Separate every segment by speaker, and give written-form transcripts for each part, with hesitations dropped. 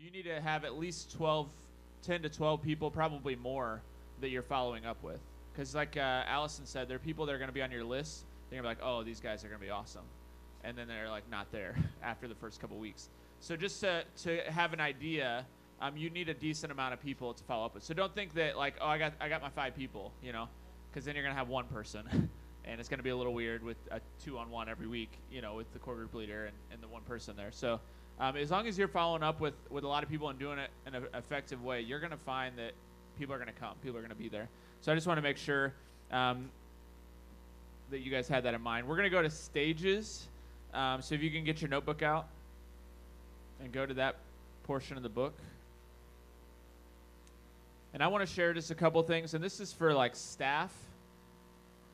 Speaker 1: you need to have at least 10 to 12 people, probably more, that you're following up with. Because like Allison said, there are people that are going to be on your list. They're going to be like, oh, these guys are going to be awesome. And then they're like not there after the first couple weeks. So just to have an idea, you need a decent amount of people to follow up with. So don't think that like, oh, I got my 5 people, you know, because then you're going to have one person. And it's going to be a little weird with a 2-on-1 every week, you know, with the core group leader and the one person there. So as long as you're following up with a lot of people and doing it in an effective way, you're going to find that people are going to come. People are going to be there. So I just want to make sure that you guys had that in mind. We're going to go to stages. So if you can get your notebook out and go to that portion of the book. And I want to share just a couple things. And this is for like staff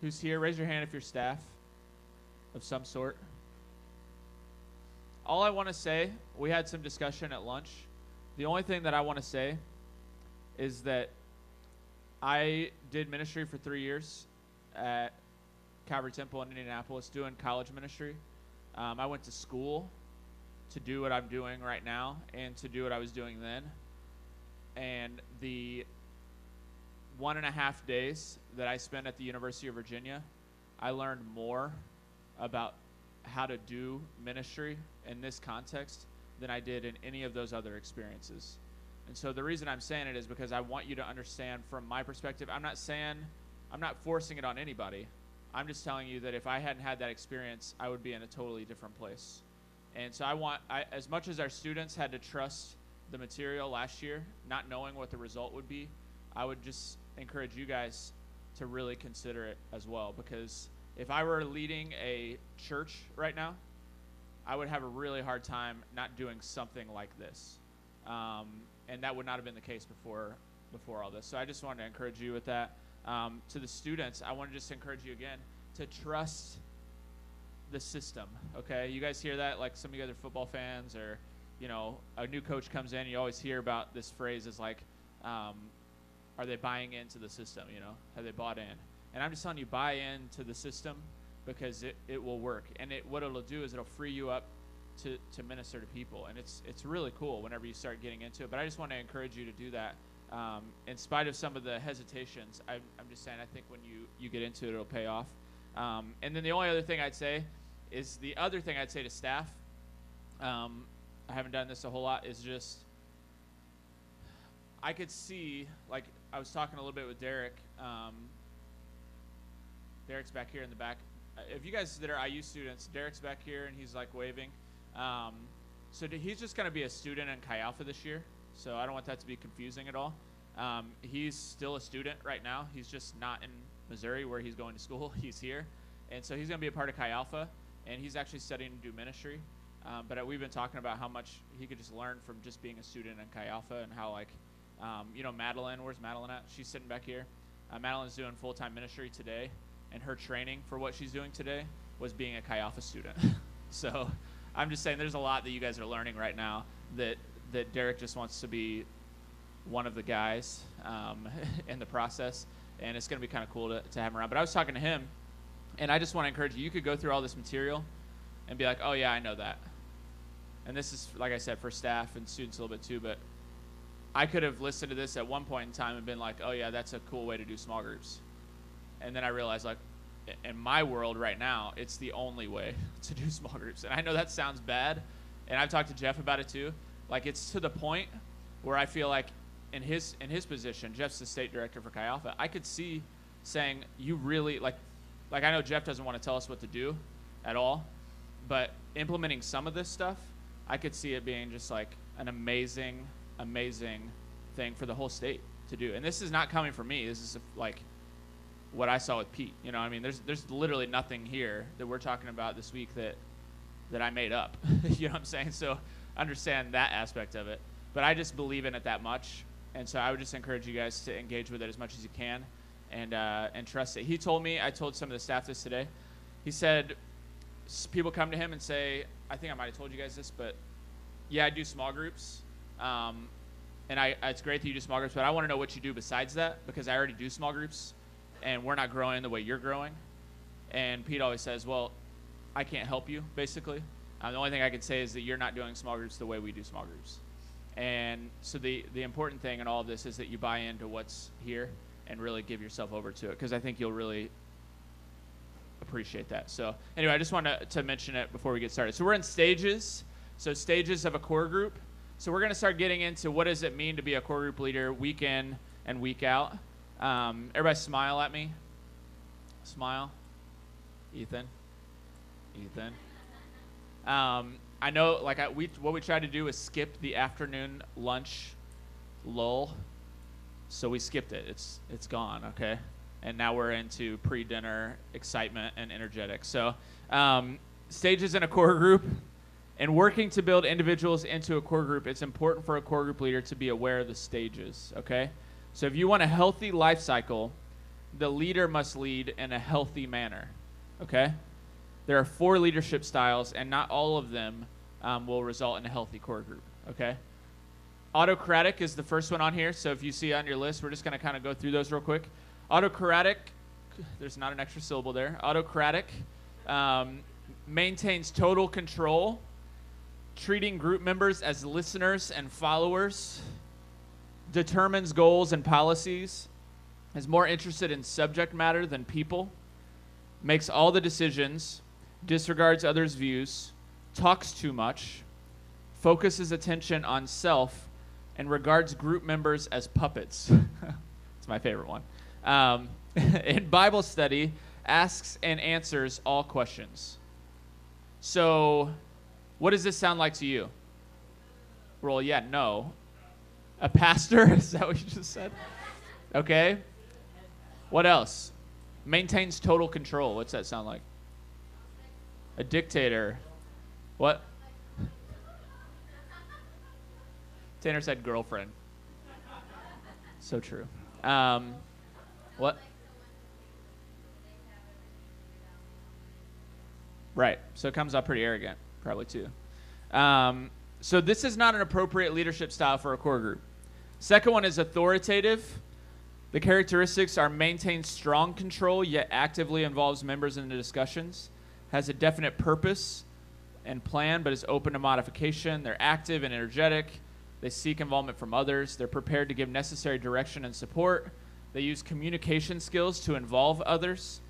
Speaker 1: who's here. Raise your hand if you're staff of some sort. All I want to say, we had some discussion at lunch. The only thing that I want to say is that I did ministry for 3 years at Calvary Temple in Indianapolis doing college ministry. I went to school to do what I'm doing right now and to do what I was doing then. And the 1.5 days that I spent at the University of Virginia, I learned more about how to do ministry in this context than I did in any of those other experiences. And so the reason I'm saying it is because I want you to understand from my perspective. I'm not forcing it on anybody. I'm just telling you that if I hadn't had that experience, I would be in a totally different place. And so as much as our students had to trust the material last year, not knowing what the result would be, I would just encourage you guys to really consider it as well. Because if I were leading a church right now, I would have a really hard time not doing something like this. And that would not have been the case before all this. So I just wanted to encourage you with that. To the students, I want to just encourage you again to trust the system, okay? You guys hear that? Like some of you guys are football fans, or, you know, a new coach comes in, you always hear about this phrase is like, are they buying into the system, you know? Have they bought in? And I'm just telling you, buy into the system because it will work. And what it'll do is it'll free you up to minister to people. And it's really cool whenever you start getting into it. But I just want to encourage you to do that. In spite of some of the hesitations, I'm just saying I think when you get into it, it'll pay off. And then the only other thing I'd say is the other thing I'd say to staff, I haven't done this a whole lot, is just I could see, like I was talking a little bit with Derek. Derek's back here in the back. If you guys that are IU students, Derek's back here and he's like waving. So he's just going to be a student in Chi Alpha this year. So I don't want that to be confusing at all. He's still a student right now. He's just not in Missouri where he's going to school. He's here. And so he's going to be a part of Chi Alpha, and he's actually studying to do ministry. But we've been talking about how much he could just learn from just being a student in Chi Alpha, and how, like, you know, Madeline, where's Madeline at? She's sitting back here. Madeline's doing full-time ministry today, and her training for what she's doing today was being a Chi Alpha student. So I'm just saying there's a lot that you guys are learning right now that Derek just wants to be one of the guys in the process, and it's going to be kind of cool to have him around. But I was talking to him, and I just want to encourage you. You could go through all this material and be like, oh, yeah, I know that. And this is, like I said, for staff and students a little bit too, but I could have listened to this at one point in time and been like, oh, yeah, that's a cool way to do small groups. And then I realized, like, in my world right now, it's the only way to do small groups. And I know that sounds bad, and I've talked to Jeff about it too. Like, it's to the point where I feel like in his position, Jeff's the state director for Chi Alpha, I could see saying, you really, like I know Jeff doesn't want to tell us what to do at all, but implementing some of this stuff, I could see it being just like an amazing thing for the whole state to do. And this is not coming from me. This is like what I saw with Pete. You know what I mean? There's literally nothing here that we're talking about this week that I made up. You know what I'm saying? So understand that aspect of it. But I just believe in it that much. And so I would just encourage you guys to engage with it as much as you can and trust it. He told me, I told some of the staff this today, he said people come to him and say, I think I might have told you guys this, but yeah, I do small groups. And it's great that you do small groups, but I want to know what you do besides that, because I already do small groups and we're not growing the way you're growing. And Pete always says, well, I can't help you, basically. The only thing I can say is that you're not doing small groups the way we do small groups. And so the important thing in all of this is that you buy into what's here and really give yourself over to it, because I think you'll really appreciate that. So anyway, I just wanted to mention it before we get started. So we're in stages. So stages of a core group. So we're going to start getting into what does it mean to be a core group leader week in and week out. Everybody smile at me. Smile. Ethan. I know, like, what we tried to do is skip the afternoon lunch lull. So we skipped it. It's gone, okay? And now we're into pre-dinner excitement and energetic. So stages in a core group. And working to build individuals into a core group, it's important for a core group leader to be aware of the stages, okay? So if you want a healthy life cycle, the leader must lead in a healthy manner, okay? There are 4 leadership styles, and not all of them will result in a healthy core group, okay? Autocratic is the first one on here, so if you see on your list, we're just going to kind of go through those real quick. Autocratic, there's not an extra syllable there. Autocratic maintains total control, treating group members as listeners and followers, determines goals and policies, is more interested in subject matter than people, makes all the decisions, disregards others' views, talks too much, focuses attention on self, and regards group members as puppets. It's my favorite one. In Bible study, asks and answers all questions. So what does this sound like to you? Well, yeah, no. A pastor? Is that what you just said? Okay. What else? Maintains total control. What's that sound like? A dictator. What? Tanner said girlfriend. So true. What? Right. So it comes out pretty arrogant, probably too. So this is not an appropriate leadership style for a core group. Second one is authoritative. The characteristics are maintain strong control, yet actively involves members in the discussions, has a definite purpose and plan, but is open to modification. They're active and energetic. They seek involvement from others. They're prepared to give necessary direction and support. They use communication skills to involve others,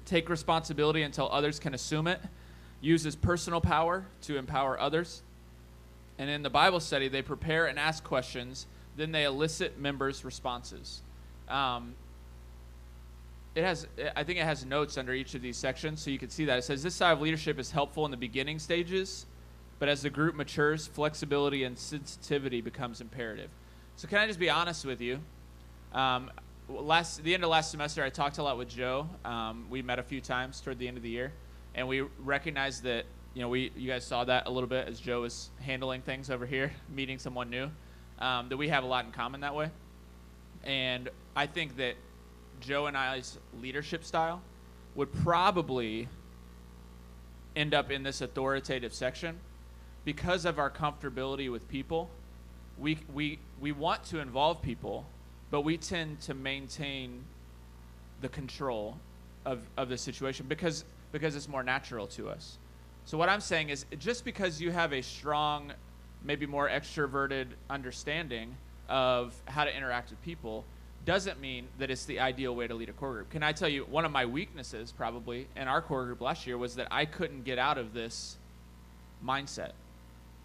Speaker 1: take responsibility until others can assume it, uses personal power to empower others. And in the Bible study, they prepare and ask questions, then they elicit members' responses. I think it has notes under each of these sections, so you can see that. It says, this style of leadership is helpful in the beginning stages, but as the group matures, flexibility and sensitivity becomes imperative. So can I just be honest with you? The end of last semester, I talked a lot with Joe. We met a few times toward the end of the year, and we recognized that, you guys saw that a little bit as Joe was handling things over here, meeting someone new, that we have a lot in common that way. And I think that Joe and I's leadership style would probably end up in this authoritative section because of our comfortability with people. We want to involve people, but we tend to maintain the control of the situation because it's more natural to us. So what I'm saying is, just because you have a strong, maybe more extroverted understanding of how to interact with people doesn't mean that it's the ideal way to lead a core group. Can I tell you, one of my weaknesses probably in our core group last year was that I couldn't get out of this mindset.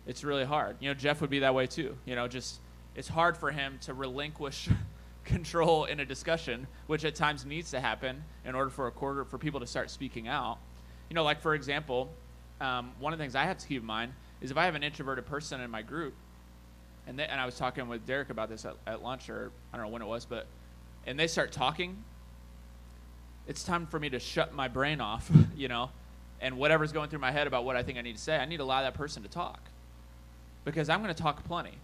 Speaker 1: It's really hard. Jeff would be that way too. It's hard for him to relinquish control in a discussion, which at times needs to happen in order for a core group, for people to start speaking out. Like for example, one of the things I have to keep in mind is if I have an introverted person in my group, and I was talking with Derek about this at lunch, or I don't know when it was, and they start talking, it's time for me to shut my brain off, and whatever's going through my head about what I think I need to say, I need to allow that person to talk, because I'm going to talk plenty.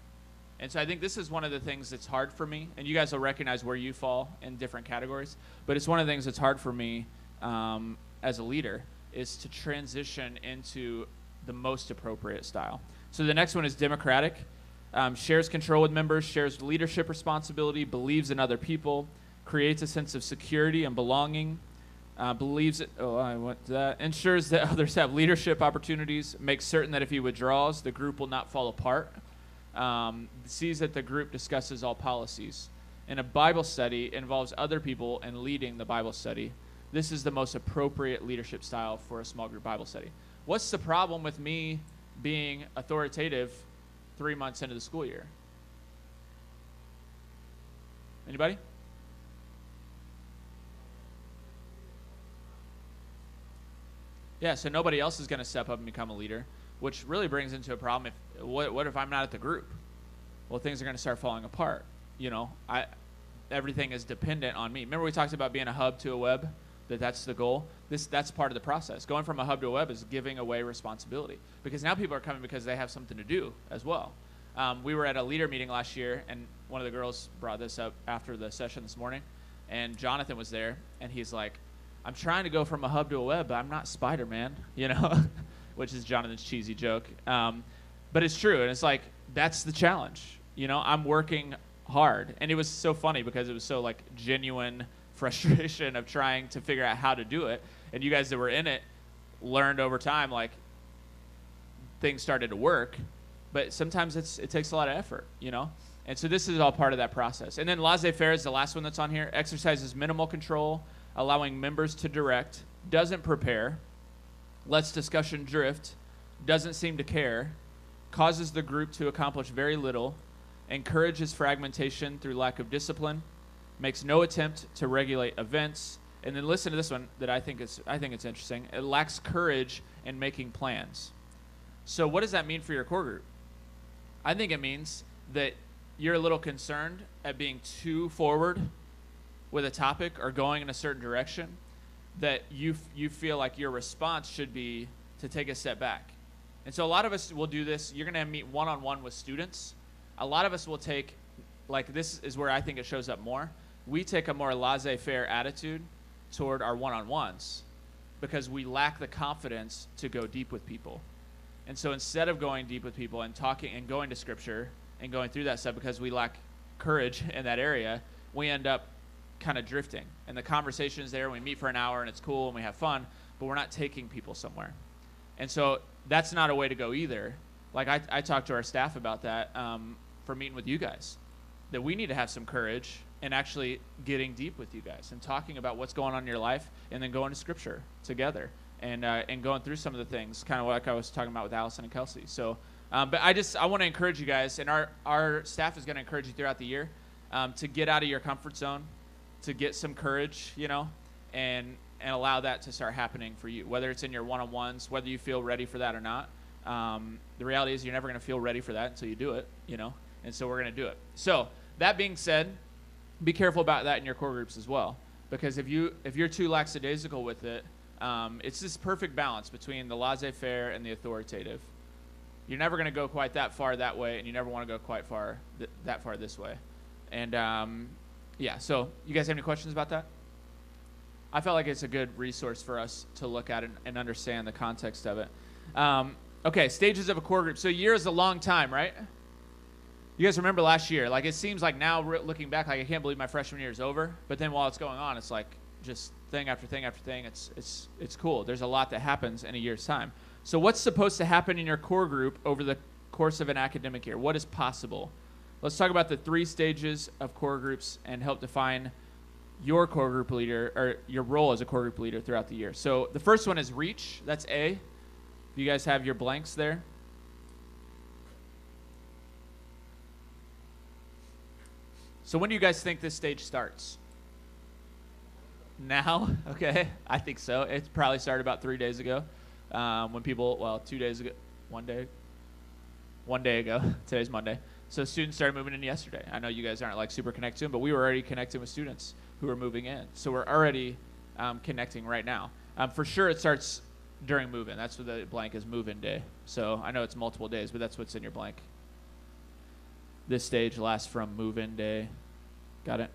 Speaker 1: And so I think this is one of the things that's hard for me, and you guys will recognize where you fall in different categories, but it's one of the things that's hard for me as a leader is to transition into the most appropriate style. So the next one is democratic. Shares control with members, shares leadership responsibility, believes in other people, creates a sense of security and belonging, ensures that others have leadership opportunities, makes certain that if he withdraws, the group will not fall apart. sees that the group discusses all policies. And a Bible study involves other people and leading the Bible study. This is the most appropriate leadership style for a small group Bible study. What's the problem with me being authoritative 3 months into the school year? Anybody? Yeah, so nobody else is going to step up and become a leader, which really brings into a problem. What if I'm not at the group? Well, things are going to start falling apart. You know, everything is dependent on me. Remember we talked about being a hub to a web, that's the goal? That's part of the process. Going from a hub to a web is giving away responsibility, because now people are coming because they have something to do as well. We were at a leader meeting last year, and one of the girls brought this up after the session this morning, and Jonathan was there, and he's like, I'm trying to go from a hub to a web, but I'm not Spider-Man, you know, which is Jonathan's cheesy joke. But it's true, and it's like, that's the challenge. You know, I'm working hard. And it was so funny because it was so like genuine frustration of trying to figure out how to do it. And you guys that were in it learned over time, like, things started to work. But sometimes it takes a lot of effort, you know? And so this is all part of that process. And then laissez-faire is the last one that's on here. Exercises minimal control, allowing members to direct, doesn't prepare, lets discussion drift, doesn't seem to care, causes the group to accomplish very little, encourages fragmentation through lack of discipline, makes no attempt to regulate events, and then listen to this one that I think it's interesting. It lacks courage in making plans. So what does that mean for your core group? I think it means that you're a little concerned at being too forward with a topic or going in a certain direction, that you feel like your response should be to take a step back. And so a lot of us will do this. You're going to meet one-on-one with students. A lot of us will take, like, this is where I think it shows up more. We take a more laissez-faire attitude toward our one-on-ones because we lack the confidence to go deep with people. And so instead of going deep with people and talking and going to Scripture and going through that stuff because we lack courage in that area, we end up kind of drifting. And the conversation is there, and we meet for an hour, and it's cool, and we have fun, but we're not taking people somewhere. And so that's not a way to go either. Like, I talked to our staff about that for meeting with you guys, that we need to have some courage in actually getting deep with you guys and talking about what's going on in your life, and then going to Scripture together and going through some of the things, kind of like I was talking about with Allison and Kelsey. So, but I want to encourage you guys, and our staff is going to encourage you throughout the year to get out of your comfort zone, to get some courage, you know, and allow that to start happening for you, whether it's in your one-on-ones, whether you feel ready for that or not. The reality is you're never going to feel ready for that until you do it, you know, and so we're going to do it. So that being said, be careful about that in your core groups as well, because if you're too lackadaisical with it, it's this perfect balance between the laissez-faire and the authoritative. You're never going to go quite that far that way, and you never want to go quite far that far this way. And yeah, so you guys have any questions about that? I felt like it's a good resource for us to look at and understand the context of it. Okay, stages of a core group. So a year is a long time, right? You guys remember last year? Like, it seems like now, looking back, like, I can't believe my freshman year is over. But then while it's going on, it's like just thing after thing after thing. It's cool. There's a lot that happens in a year's time. So what's supposed to happen in your core group over the course of an academic year? What is possible? Let's talk about the 3 stages of core groups and help define your core group leader, or your role as a core group leader throughout the year. So the first one is reach. That's A. If you guys have your blanks there. So when do you guys think this stage starts? Now? Okay, I think so. It probably started about 3 days ago. When people, well, 2 days ago, one day ago. Today's Monday. So students started moving in yesterday. I know you guys aren't like super connected to them, but we were already connecting with students who are moving in. So we're already connecting right now. For sure it starts during move-in. That's what the blank is, move-in day. So I know it's multiple days, but that's what's in your blank. This stage lasts from move-in day. Got it?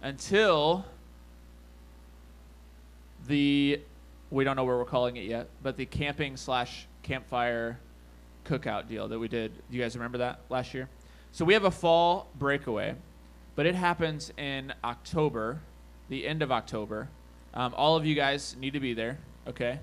Speaker 1: Until we don't know what we're calling it yet, but the camping/campfire cookout deal that we did. Do you guys remember that last year? So we have a fall breakaway, but it happens in October, the end of October. All of you guys need to be there, okay?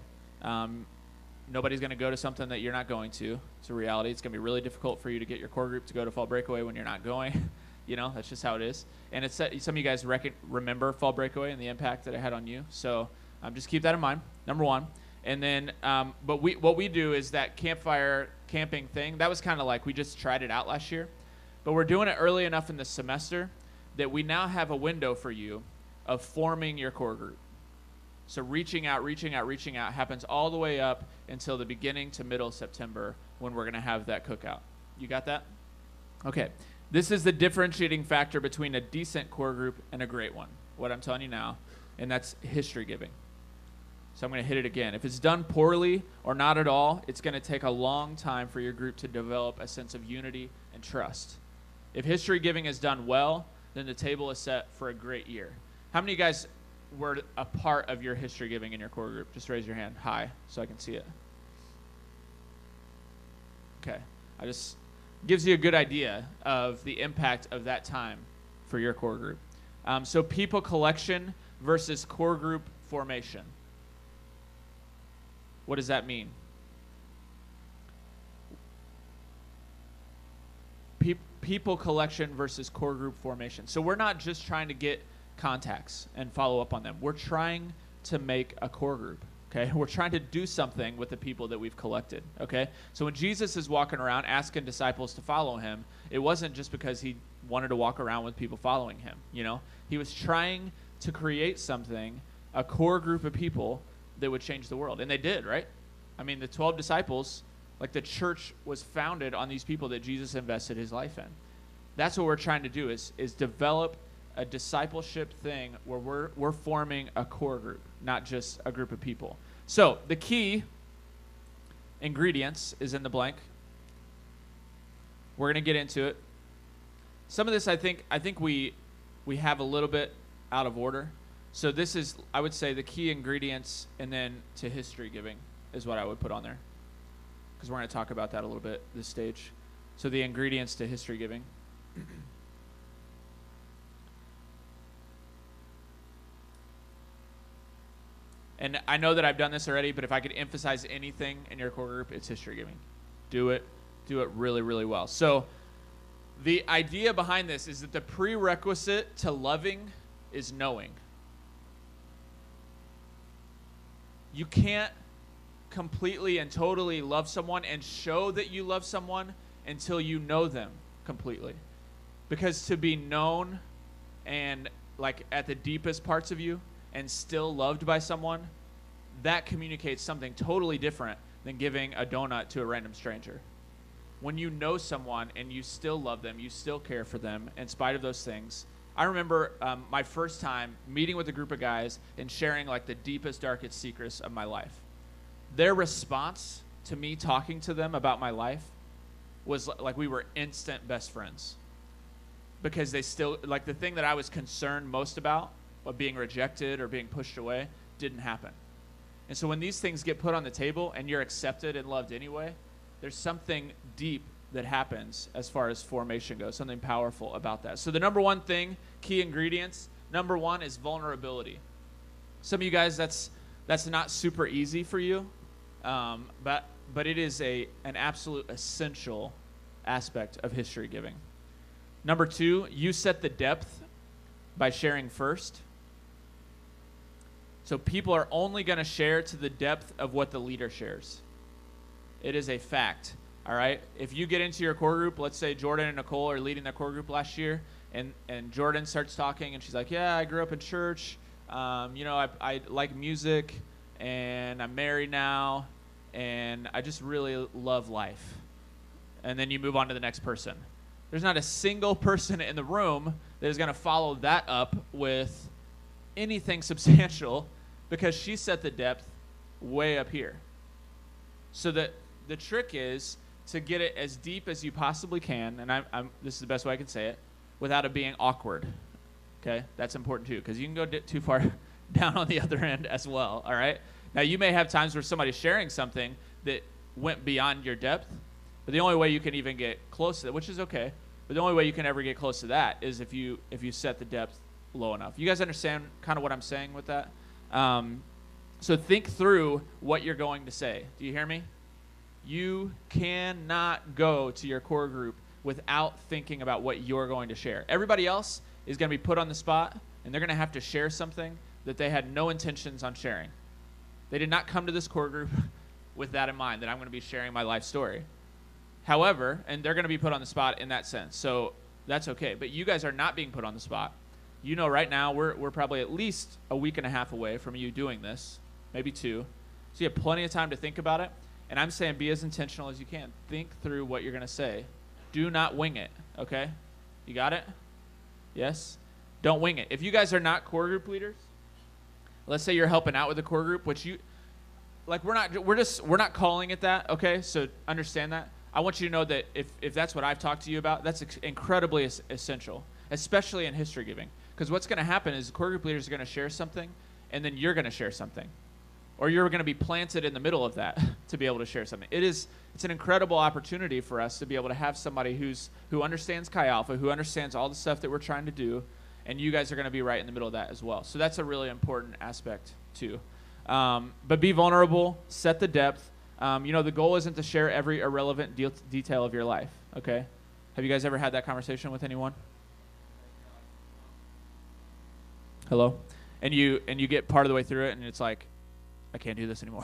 Speaker 1: nobody's going to go to something that you're not going to. It's a reality. It's going to be really difficult for you to get your core group to go to Fall Breakaway when you're not going. That's just how it is. And it's some of you guys remember Fall Breakaway and the impact that it had on you. So just keep that in mind, number one. And then, but what we do is that campfire camping thing. That was kind of like we just tried it out last year. But we're doing it early enough in the semester that we now have a window for you of forming your core group. So reaching out happens all the way up until the beginning to middle of September when we're going to have that cookout. You got that? Okay. This is the differentiating factor between a decent core group and a great one, what I'm telling you now, and that's history giving. So I'm going to hit it again. If it's done poorly or not at all, it's going to take a long time for your group to develop a sense of unity and trust. If history giving is done well, then the table is set for a great year. How many of you guys were a part of your history giving in your core group? Just raise your hand high so I can see it. Okay. Gives you a good idea of the impact of that time for your core group. So people collection versus core group formation. What does that mean? People collection versus core group formation. So we're not just trying to get contacts and follow up on them. We're trying to make a core group. Okay, we're trying to do something with the people that we've collected. Okay, so when Jesus is walking around asking disciples to follow him, it wasn't just because he wanted to walk around with people following him. He was trying to create something, a core group of people that would change the world, and they did, right? I mean, the 12 disciples, like the church was founded on these people that Jesus invested his life in. That's what we're trying to do is develop a discipleship thing where we're forming a core group, not just a group of people. So the key ingredients is in the blank. We're going to get into it. Some of this I think we have a little bit out of order. So this is, I would say, the key ingredients, and then to history giving is what I would put on there, because we're going to talk about that a little bit this stage. So the ingredients to history giving. And I know that I've done this already, but if I could emphasize anything in your core group, it's history giving. Do it really, really well. So the idea behind this is that the prerequisite to loving is knowing. You can't completely and totally love someone and show that you love someone until you know them completely. Because to be known and like at the deepest parts of you and still loved by someone, that communicates something totally different than giving a donut to a random stranger. When you know someone and you still love them, you still care for them in spite of those things. I remember my first time meeting with a group of guys and sharing like the deepest, darkest secrets of my life. Their response to me talking to them about my life was like we were instant best friends. Because they still, like the thing that I was concerned most about, being rejected or being pushed away, didn't happen. And so when these things get put on the table and you're accepted and loved anyway, there's something deep that happens as far as formation goes, something powerful about that. So the number one thing, key ingredients, number one is vulnerability. Some of you guys, that's not super easy for you, but it is an absolute essential aspect of history giving. Number two, you set the depth by sharing first. So people are only going to share to the depth of what the leader shares. It is a fact, all right? If you get into your core group, let's say Jordan and Nicole are leading their core group last year, and Jordan starts talking, and she's like, yeah, I grew up in church. I like music, and I'm married now, and I just really love life. And then you move on to the next person. There's not a single person in the room that is going to follow that up with anything substantial because she set the depth way up here. So that the trick is to get it as deep as you possibly can, and this is the best way I can say it, without it being awkward. Okay? That's important too, because you can go too far down on the other end as well, all right? Now, you may have times where somebody's sharing something that went beyond your depth, but the only way you can even get close to that, which is okay, but the only way you can ever get close to that is if you set the depth low enough. You guys understand kind of what I'm saying with that? So think through what you're going to say. Do you hear me? You cannot go to your core group without thinking about what you're going to share. Everybody else is going to be put on the spot, and they're going to have to share something that they had no intentions on sharing. They did not come to this core group with that in mind, that I'm going to be sharing my life story. However, and they're going to be put on the spot in that sense, so that's okay. But you guys are not being put on the spot. You know right now we're probably at least a week and a half away from you doing this, maybe 2. So you have plenty of time to think about it. And I'm saying be as intentional as you can. Think through what you're going to say. Do not wing it, okay? You got it? Yes? Don't wing it. If you guys are not core group leaders, let's say you're helping out with the core group, which we're not calling it that, okay? So understand that. I want you to know that if that's what I've talked to you about, that's incredibly essential, especially in history giving. Because what's going to happen is the core group leaders are going to share something, and then you're going to share something. Or you're going to be planted in the middle of that to be able to share something. It's an incredible opportunity for us to be able to have somebody who understands Chi Alpha, who understands all the stuff that we're trying to do, and you guys are going to be right in the middle of that as well. So that's a really important aspect too. But be vulnerable, set the depth. The goal isn't to share every irrelevant detail of your life, okay? Have you guys ever had that conversation with anyone? Hello? And you get part of the way through it, and it's like, I can't do this anymore.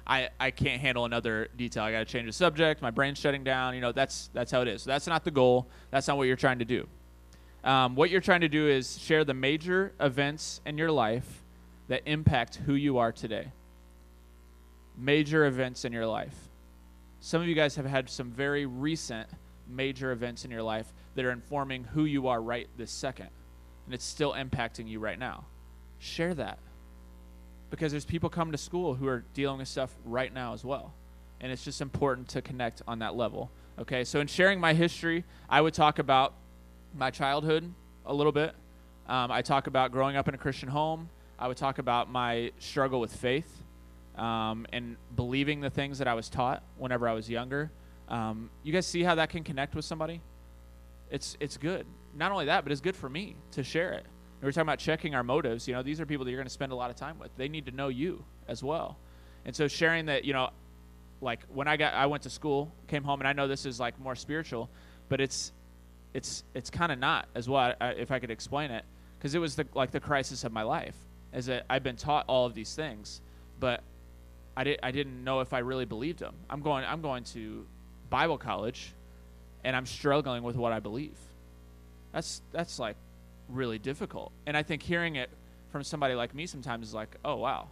Speaker 1: I can't handle another detail. I got to change the subject. My brain's shutting down. That's how it is. So that's not the goal. That's not what you're trying to do. What you're trying to do is share the major events in your life that impact who you are today. Major events in your life. Some of you guys have had some very recent major events in your life that are informing who you are right this second, and it's still impacting you right now. Share that. Because there's people coming to school who are dealing with stuff right now as well. And it's just important to connect on that level. Okay, so in sharing my history, I would talk about my childhood a little bit. I talk about growing up in a Christian home. I would talk about my struggle with faith and believing the things that I was taught whenever I was younger. You guys see how that can connect with somebody? It's good. Not only that, but it's good for me to share it. We were talking about checking our motives. These are people that you're going to spend a lot of time with. They need to know you as well. And so sharing that, like when I went to school, came home, and I know this is like more spiritual, but it's kind of not as well, if I could explain it, because it was the crisis of my life. Is that I've been taught all of these things, but I didn't know if I really believed them. I'm going to Bible college, and I'm struggling with what I believe. That's like really difficult. And I think hearing it from somebody like me sometimes is like, oh wow,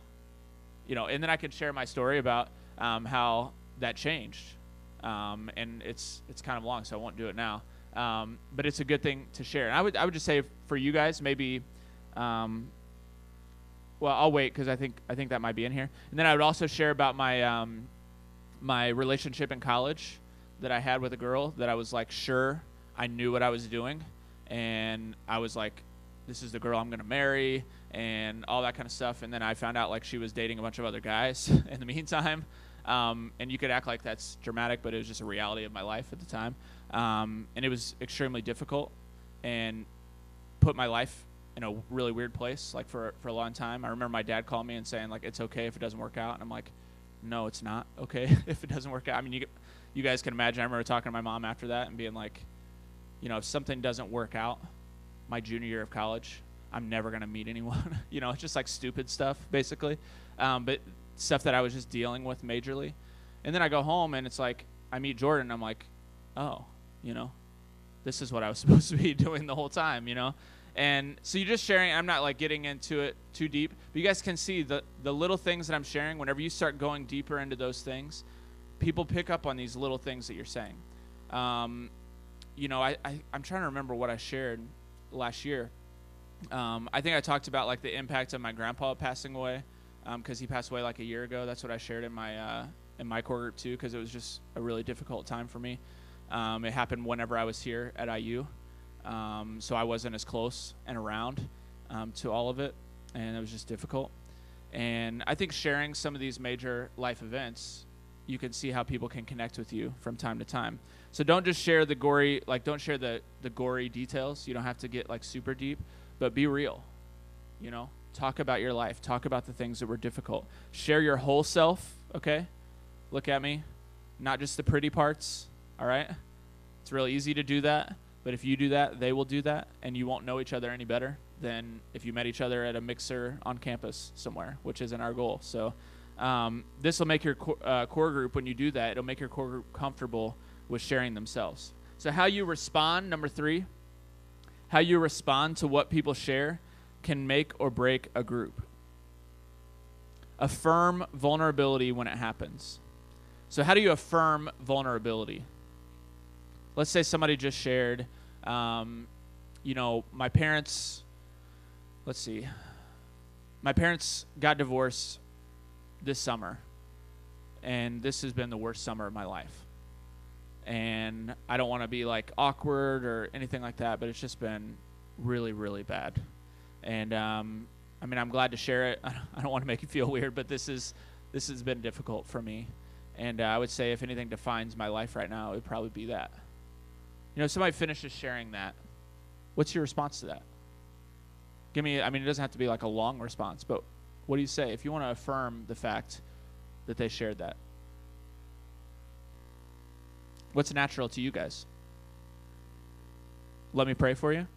Speaker 1: and then I could share my story about how that changed, and it's kind of long, so I won't do it now, but it's a good thing to share. And I would just say for you guys, maybe I'll wait because I think that might be in here. And then I would also share about my my relationship in college that I had with a girl that I was like sure I knew what I was doing. And I was like, this is the girl I'm going to marry and all that kind of stuff. And then I found out like she was dating a bunch of other guys in the meantime. And you could act like that's dramatic, but it was just a reality of my life at the time. And it was extremely difficult and put my life in a really weird place, like for a long time. I remember my dad calling me and saying like, it's okay if it doesn't work out. And I'm like, no, it's not okay if it doesn't work out. I mean, you guys can imagine, I remember talking to my mom after that and being like, if something doesn't work out my junior year of college, I'm never going to meet anyone. It's just like stupid stuff, basically. But stuff that I was just dealing with majorly. And then I go home, and it's like, I meet Jordan, and I'm like, oh, this is what I was supposed to be doing the whole time, And so you're just sharing. I'm not like getting into it too deep. But you guys can see the little things that I'm sharing. Whenever you start going deeper into those things, people pick up on these little things that you're saying. I'm trying to remember what I shared last year. I think I talked about like the impact of my grandpa passing away, because he passed away like a year ago. That's what I shared in my core group too, because it was just a really difficult time for me. It happened whenever I was here at IU, so I wasn't as close and around to all of it, and it was just difficult. And I think sharing some of these major life events, you can see how people can connect with you from time to time. So don't just share the gory, don't share the gory details. You don't have to get like super deep, but be real. Talk about your life. Talk about the things that were difficult. Share your whole self, okay? Look at me. Not just the pretty parts, all right? It's real easy to do that, but if you do that, they will do that, and you won't know each other any better than if you met each other at a mixer on campus somewhere, which isn't our goal. So this will make your core group, when you do that, it'll make your core group comfortable with sharing themselves. So how you respond, number 3, how you respond to what people share can make or break a group. Affirm vulnerability when it happens. So how do you affirm vulnerability? Let's say somebody just shared, my parents, my parents got divorced this summer, and this has been the worst summer of my life. And I don't want to be like awkward or anything like that, but it's just been really, really bad. And I'm glad to share it. I don't want to make you feel weird, but this has been difficult for me. And I would say if anything defines my life right now, it would probably be that. Somebody finishes sharing that. What's your response to that? It doesn't have to be like a long response, but what do you say if you want to affirm the fact that they shared that? What's natural to you guys? Let me pray for you?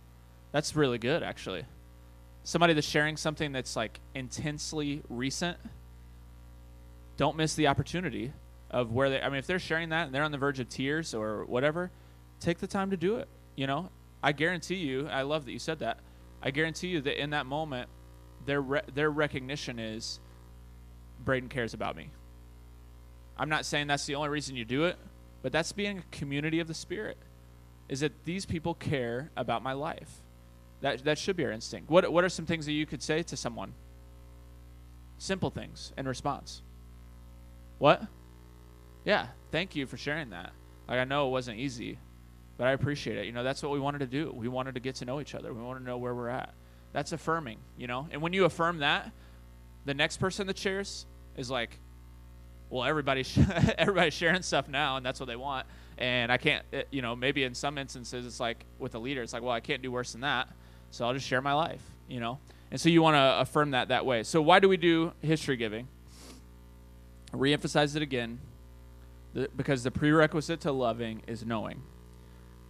Speaker 1: That's really good, actually. Somebody that's sharing something that's like intensely recent, don't miss the opportunity of where if they're sharing that and they're on the verge of tears or whatever, take the time to do it. I guarantee you, I love that you said that. I guarantee you that in that moment, their recognition is, Braden cares about me. I'm not saying that's the only reason you do it, but that's being a community of the Spirit, is that these people care about my life. That should be our instinct. What are some things that you could say to someone? Simple things in response. What? Yeah, thank you for sharing that. I know it wasn't easy, but I appreciate it. That's what we wanted to do. We wanted to get to know each other. We wanted to know where we're at. That's affirming, And when you affirm that, the next person that shares is like, well, everybody's sharing stuff now, and that's what they want. And I can't, maybe in some instances it's like with a leader, it's like, well, I can't do worse than that, so I'll just share my life, And so you want to affirm that way. So why do we do history giving? I'll reemphasize it again, because the prerequisite to loving is knowing.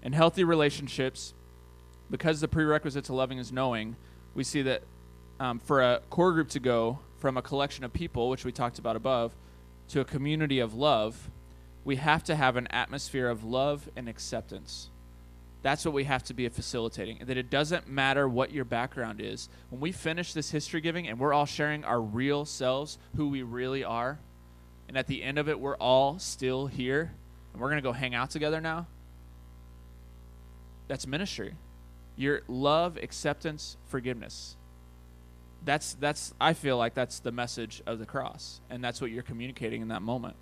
Speaker 1: In healthy relationships, because the prerequisite to loving is knowing, we see that for a core group to go from a collection of people, which we talked about above, to a community of love, we have to have an atmosphere of love and acceptance. That's what we have to be facilitating. And that it doesn't matter what your background is. When we finish this history giving and we're all sharing our real selves, who we really are, and at the end of it, we're all still here, and we're going to go hang out together now, that's ministry. Your love, acceptance, forgiveness. I feel like that's the message of the cross, and that's what you're communicating in that moment.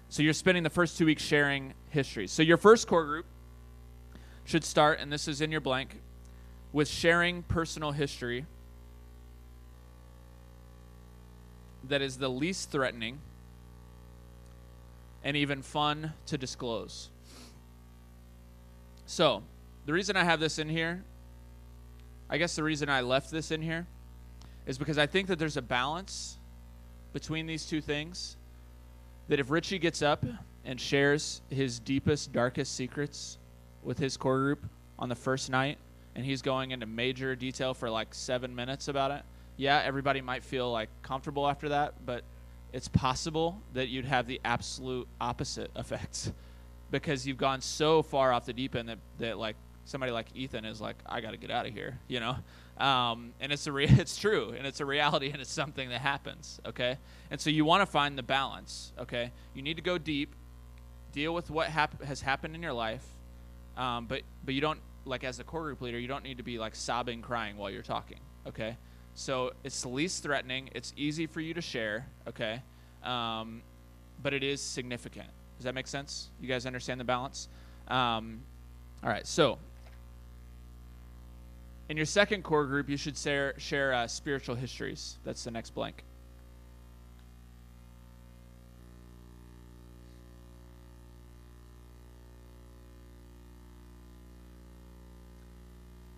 Speaker 1: So you're spending the first 2 weeks sharing history. So your first core group should start, and this is in your blank, with sharing personal history that is the least threatening and even fun to disclose. So the reason I have this in here, I guess the reason I left this in here, is because I think that there's a balance between these two things, that if Richie gets up and shares his deepest, darkest secrets with his core group on the first night, and he's going into major detail for like 7 minutes about it, yeah, everybody might feel like comfortable after that, but it's possible that you'd have the absolute opposite effects, because you've gone so far off the deep end that like somebody like Ethan is like, I got to get out of here, and it's true, and it's a reality, and it's something that happens, okay? And so you want to find the balance, okay? You need to go deep, deal with what has happened in your life, but you don't, like as a core group leader, you don't need to be like sobbing, crying while you're talking, okay? So it's the least threatening. It's easy for you to share, okay? But it is significant. Does that make sense? You guys understand the balance? All right, so in your second core group, you should share spiritual histories. That's the next blank.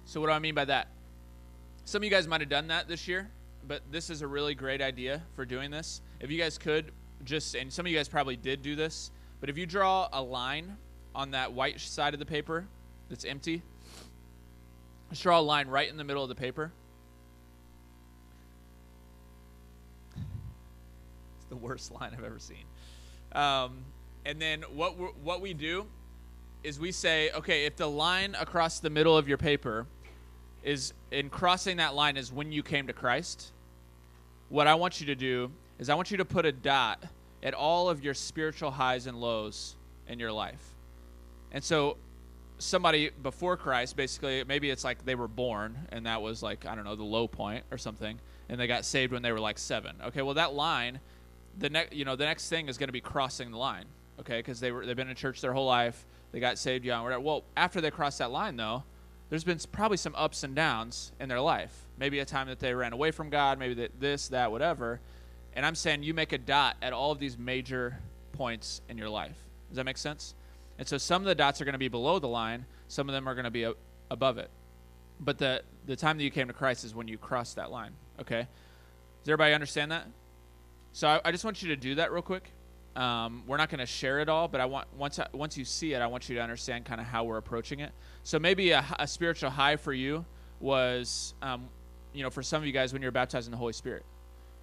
Speaker 1: So what do I mean by that? Some of you guys might have done that this year. but this is a really great idea for doing this. If you guys could just, and some of you guys probably did do this, but if you draw a line on that white side of the paper that's empty, just draw a line right in the middle of the paper. It's the worst line I've ever seen. And then what we do is we say, okay, if the line across the middle of your paper is, in crossing that line is when you came to Christ, what I want you to do is I want you to put a dot at all of your spiritual highs and lows in your life. And so somebody before Christ, basically, maybe it's like they were born and that was like, I don't know, the low point or something, and they got saved when they were like 7. Okay, well, that line, the next thing is going to be crossing the line, okay, because they've been in church their whole life, they got saved young, whatever. Well, after they cross that line, though, there's been probably some ups and downs in their life. Maybe a time that they ran away from God, maybe this, that, whatever. And I'm saying you make a dot at all of these major points in your life. Does that make sense? And so some of the dots are going to be below the line. Some of them are going to be above it. But the time that you came to Christ is when you crossed that line. Okay? Does everybody understand that? So I just want you to do that real quick. We're not going to share it all, but I want once you see it, I want you to understand kind of how we're approaching it. So maybe a spiritual high for you was, for some of you guys, when you're baptized in the Holy Spirit,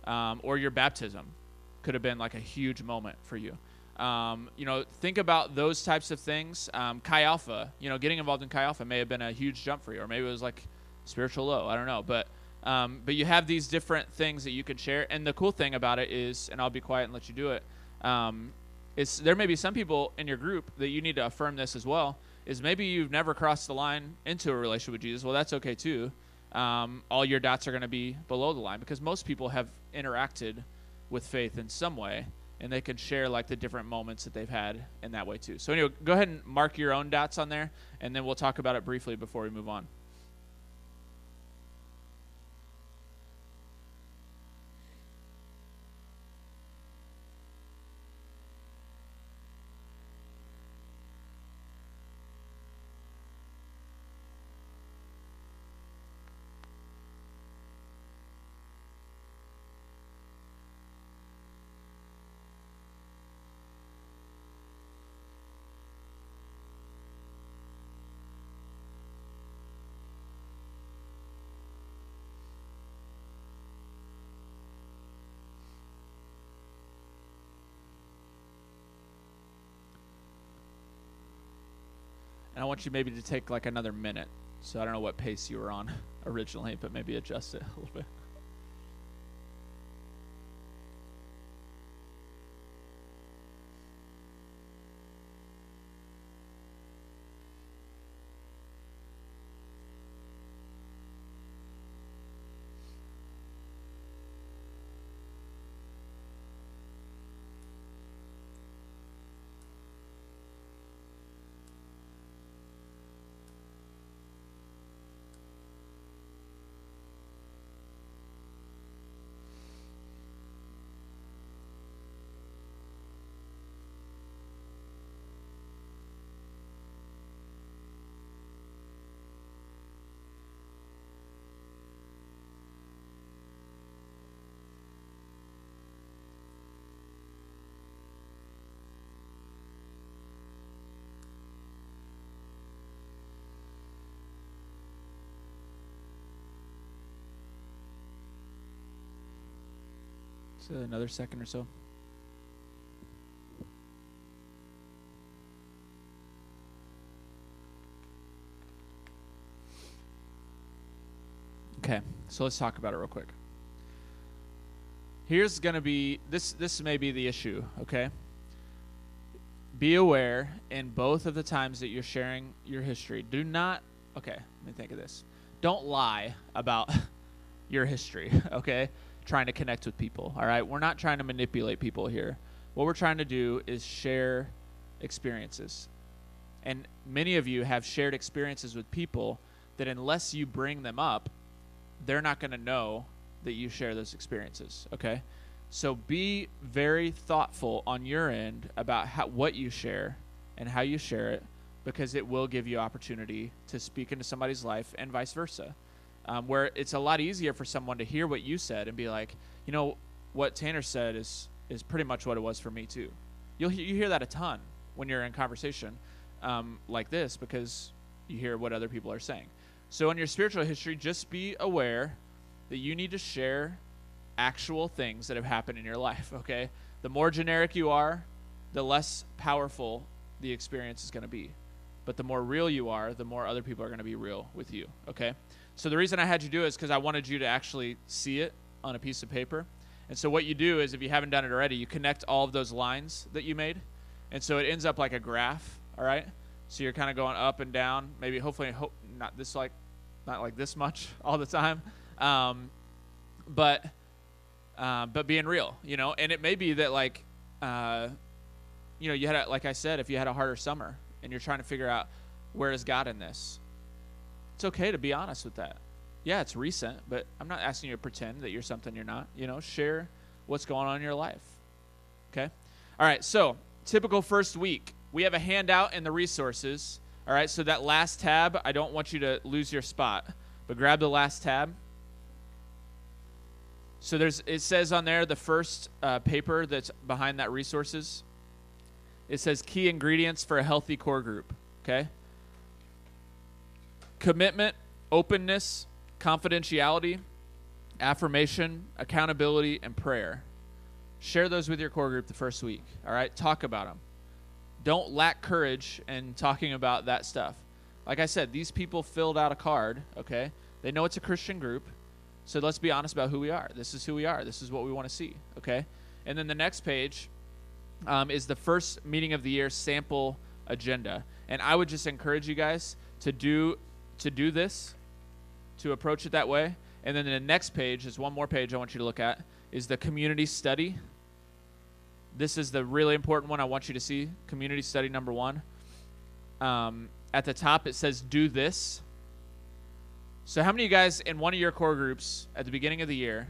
Speaker 1: or your baptism could have been like a huge moment for you. Think about those types of things. Chi Alpha, getting involved in Chi Alpha may have been a huge jump for you, or maybe it was like spiritual low. I don't know, but you have these different things that you could share. And the cool thing about it is, and I'll be quiet and let you do it. There may be some people in your group that you need to affirm this as well. Is maybe you've never crossed the line into a relationship with Jesus. Well, that's okay too. All your dots are going to be below the line because most people have interacted with faith in some way, and they can share like the different moments that they've had in that way too. So anyway, go ahead and mark your own dots on there, and then we'll talk about it briefly before we move on. And I want you maybe to take like another minute. So I don't know what pace you were on originally, but maybe adjust it a little bit. So another second or so. Okay, so let's talk about it real quick. Here's going to be, this may be the issue, okay? Be aware in both of the times that you're sharing your history. Do not, okay, let me think of this. Don't lie about your history, okay? Trying to connect with people, all right? We're not trying to manipulate people here. What we're trying to do is share experiences. And many of you have shared experiences with people that unless you bring them up, they're not going to know that you share those experiences, okay? So be very thoughtful on your end about what you share and how you share it, because it will give you opportunity to speak into somebody's life and vice versa. where it's a lot easier for someone to hear what you said and be like, you know, what Tanner said is pretty much what it was for me too. You hear that a ton when you're in conversation like this, because you hear what other people are saying. So in your spiritual history, just be aware that you need to share actual things that have happened in your life, okay? The more generic you are, the less powerful the experience is going to be. But the more real you are, the more other people are going to be real with you, okay? So the reason I had you do it is because I wanted you to actually see it on a piece of paper. And so what you do is, if you haven't done it already, you connect all of those lines that you made. And so it ends up like a graph, all right? So you're kind of going up and down, maybe hopefully not like this much all the time, but being real, you know. And it may be that like, you know, you had like I said, if you had a harder summer and you're trying to figure out where is God in this, it's okay to be honest with that. Yeah, it's recent, but I'm not asking you to pretend that you're something you're not. You know, share what's going on in your life. Okay? All right, so typical first week. We have a handout in the resources. All right, so that last tab, I don't want you to lose your spot, but grab the last tab. So it says on there, the first paper that's behind that resources, it says key ingredients for a healthy core group, okay? Commitment, openness, confidentiality, affirmation, accountability, and prayer. Share those with your core group the first week, all right? Talk about them. Don't lack courage in talking about that stuff. Like I said, these people filled out a card, okay? They know it's a Christian group, so let's be honest about who we are. This is who we are. This is what we want to see, okay? And then the next page is the first meeting of the year sample agenda. And I would just encourage you guys to do this, to approach it that way. And then the next page is one more page I want you to look at, is the community study. This is the really important one I want you to see, community study number 1. At the top, it says, do this. So how many of you guys in one of your core groups at the beginning of the year,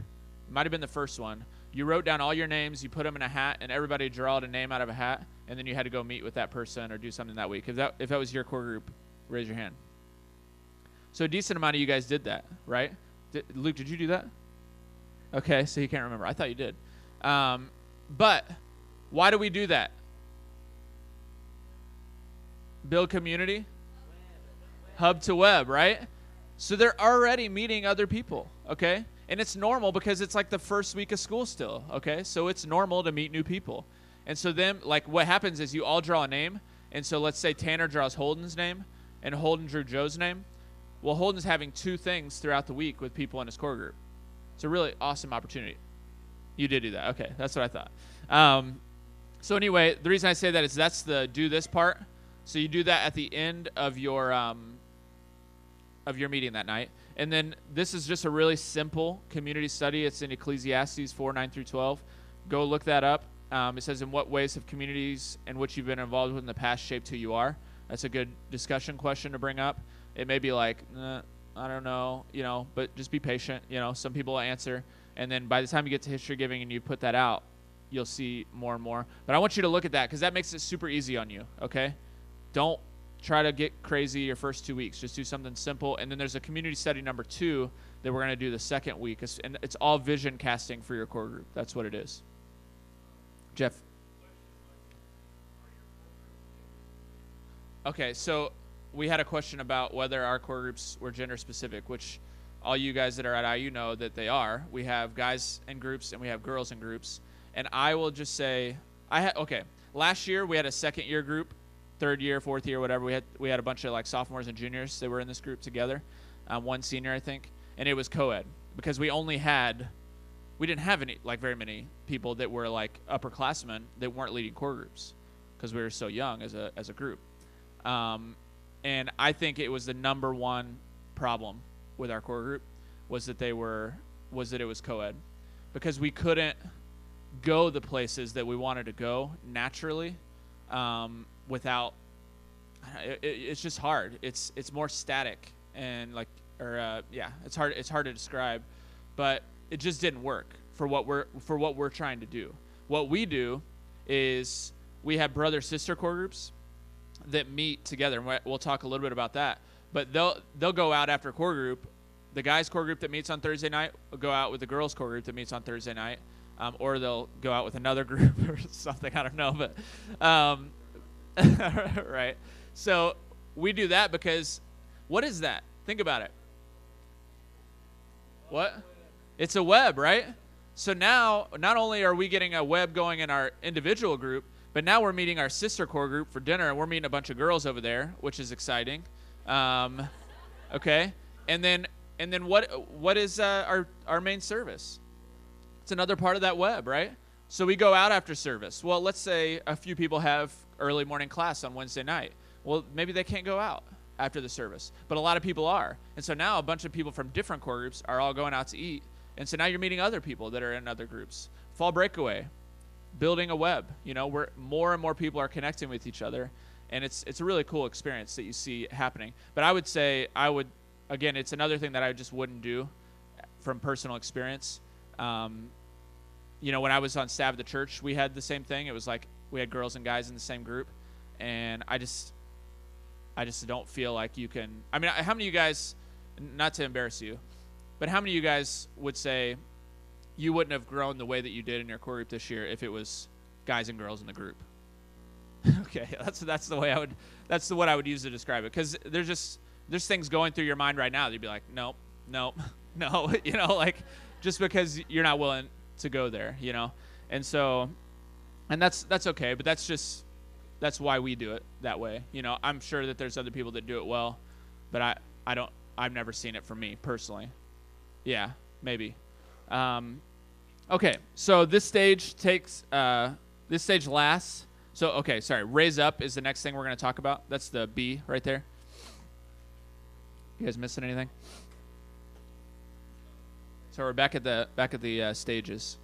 Speaker 1: it might have been the first one, you wrote down all your names, you put them in a hat, and everybody drawed a name out of a hat, and then you had to go meet with that person or do something that week? If that was your core group, raise your hand. So a decent amount of you guys did that, right? Luke, did you do that? Okay, so you can't remember. I thought you did. But why do we do that? Build community? Hub to web, right? So they're already meeting other people, okay? And it's normal because it's like the first week of school still, okay? So it's normal to meet new people. And so then, like, what happens is you all draw a name. And so let's say Tanner draws Holden's name and Holden drew Joe's name. Well, Holden's having 2 things throughout the week with people in his core group. It's a really awesome opportunity. You did do that. Okay, that's what I thought. So anyway, the reason I say that is that's the do this part. So you do that at the end of your meeting that night. And then this is just a really simple community study. It's in Ecclesiastes 4:9-12. Go look that up. It says, in what ways have communities in which you've been involved with in the past shaped who you are? That's a good discussion question to bring up. It may be like, I don't know, you know, but just be patient. You know, some people will answer. And then by the time you get to history giving and you put that out, you'll see more and more. But I want you to look at that because that makes it super easy on you, okay? Don't try to get crazy your first 2 weeks. Just do something simple. And then there's a community study number 2 that we're going to do the second week. And it's all vision casting for your core group. That's what it is. Jeff. Okay, so we had a question about whether our core groups were gender specific, which all you guys that are at IU know that they are. We have guys in groups and we have girls in groups. And I will just say, last year we had a second year group, third year, fourth year, whatever. We had a bunch of like sophomores and juniors that were in this group together. One senior, I think, and it was co-ed because we didn't have very many people that were like upperclassmen that weren't leading core groups because we were so young as a group. And I think it was the number one problem with our core group was that it was co-ed because we couldn't go the places that we wanted to go naturally without it's just hard. It's more static and it's hard to describe, but it just didn't work for what we're trying to do. What we do is we have brother sister core groups that meet together, and we'll talk a little bit about that. But they'll go out after core group the guys' core group that meets on Thursday night will go out with the girls' core group that meets on Thursday night, or they'll go out with another group or something. I don't know, but right. So we do that because what is that? Think about it. What? It's a web, right? So now, not only are we getting a web going in our individual group, but now we're meeting our sister core group for dinner, and we're meeting a bunch of girls over there, which is exciting. Okay, and then what is our main service? It's another part of that web, right? So we go out after service. Well, let's say a few people have early morning class on Wednesday night. Well, maybe they can't go out after the service, but a lot of people are. And so now a bunch of people from different core groups are all going out to eat. And so now you're meeting other people that are in other groups. Fall breakaway, building a web, where more and more people are connecting with each other. And it's a really cool experience that you see happening. But I would say again, it's another thing that I just wouldn't do from personal experience. When I was on staff at the church, we had the same thing. It was like we had girls and guys in the same group. And I just don't feel like you can. I mean, how many of you guys, not to embarrass you, but how many of you guys would say you wouldn't have grown the way that you did in your core group this year if it was guys and girls in the group? Okay, that's the way what I would use to describe it, because there's things going through your mind right now that you'd be like, nope, no, like just because you're not willing to go there, and so, and that's okay, but that's why we do it that way. I'm sure that there's other people that do it well, but I've never seen it from me personally. Yeah, maybe. Okay, so this stage lasts. So, okay, sorry. Raise up is the next thing we're going to talk about. That's the B right there. You guys missing anything? So we're back at the stages.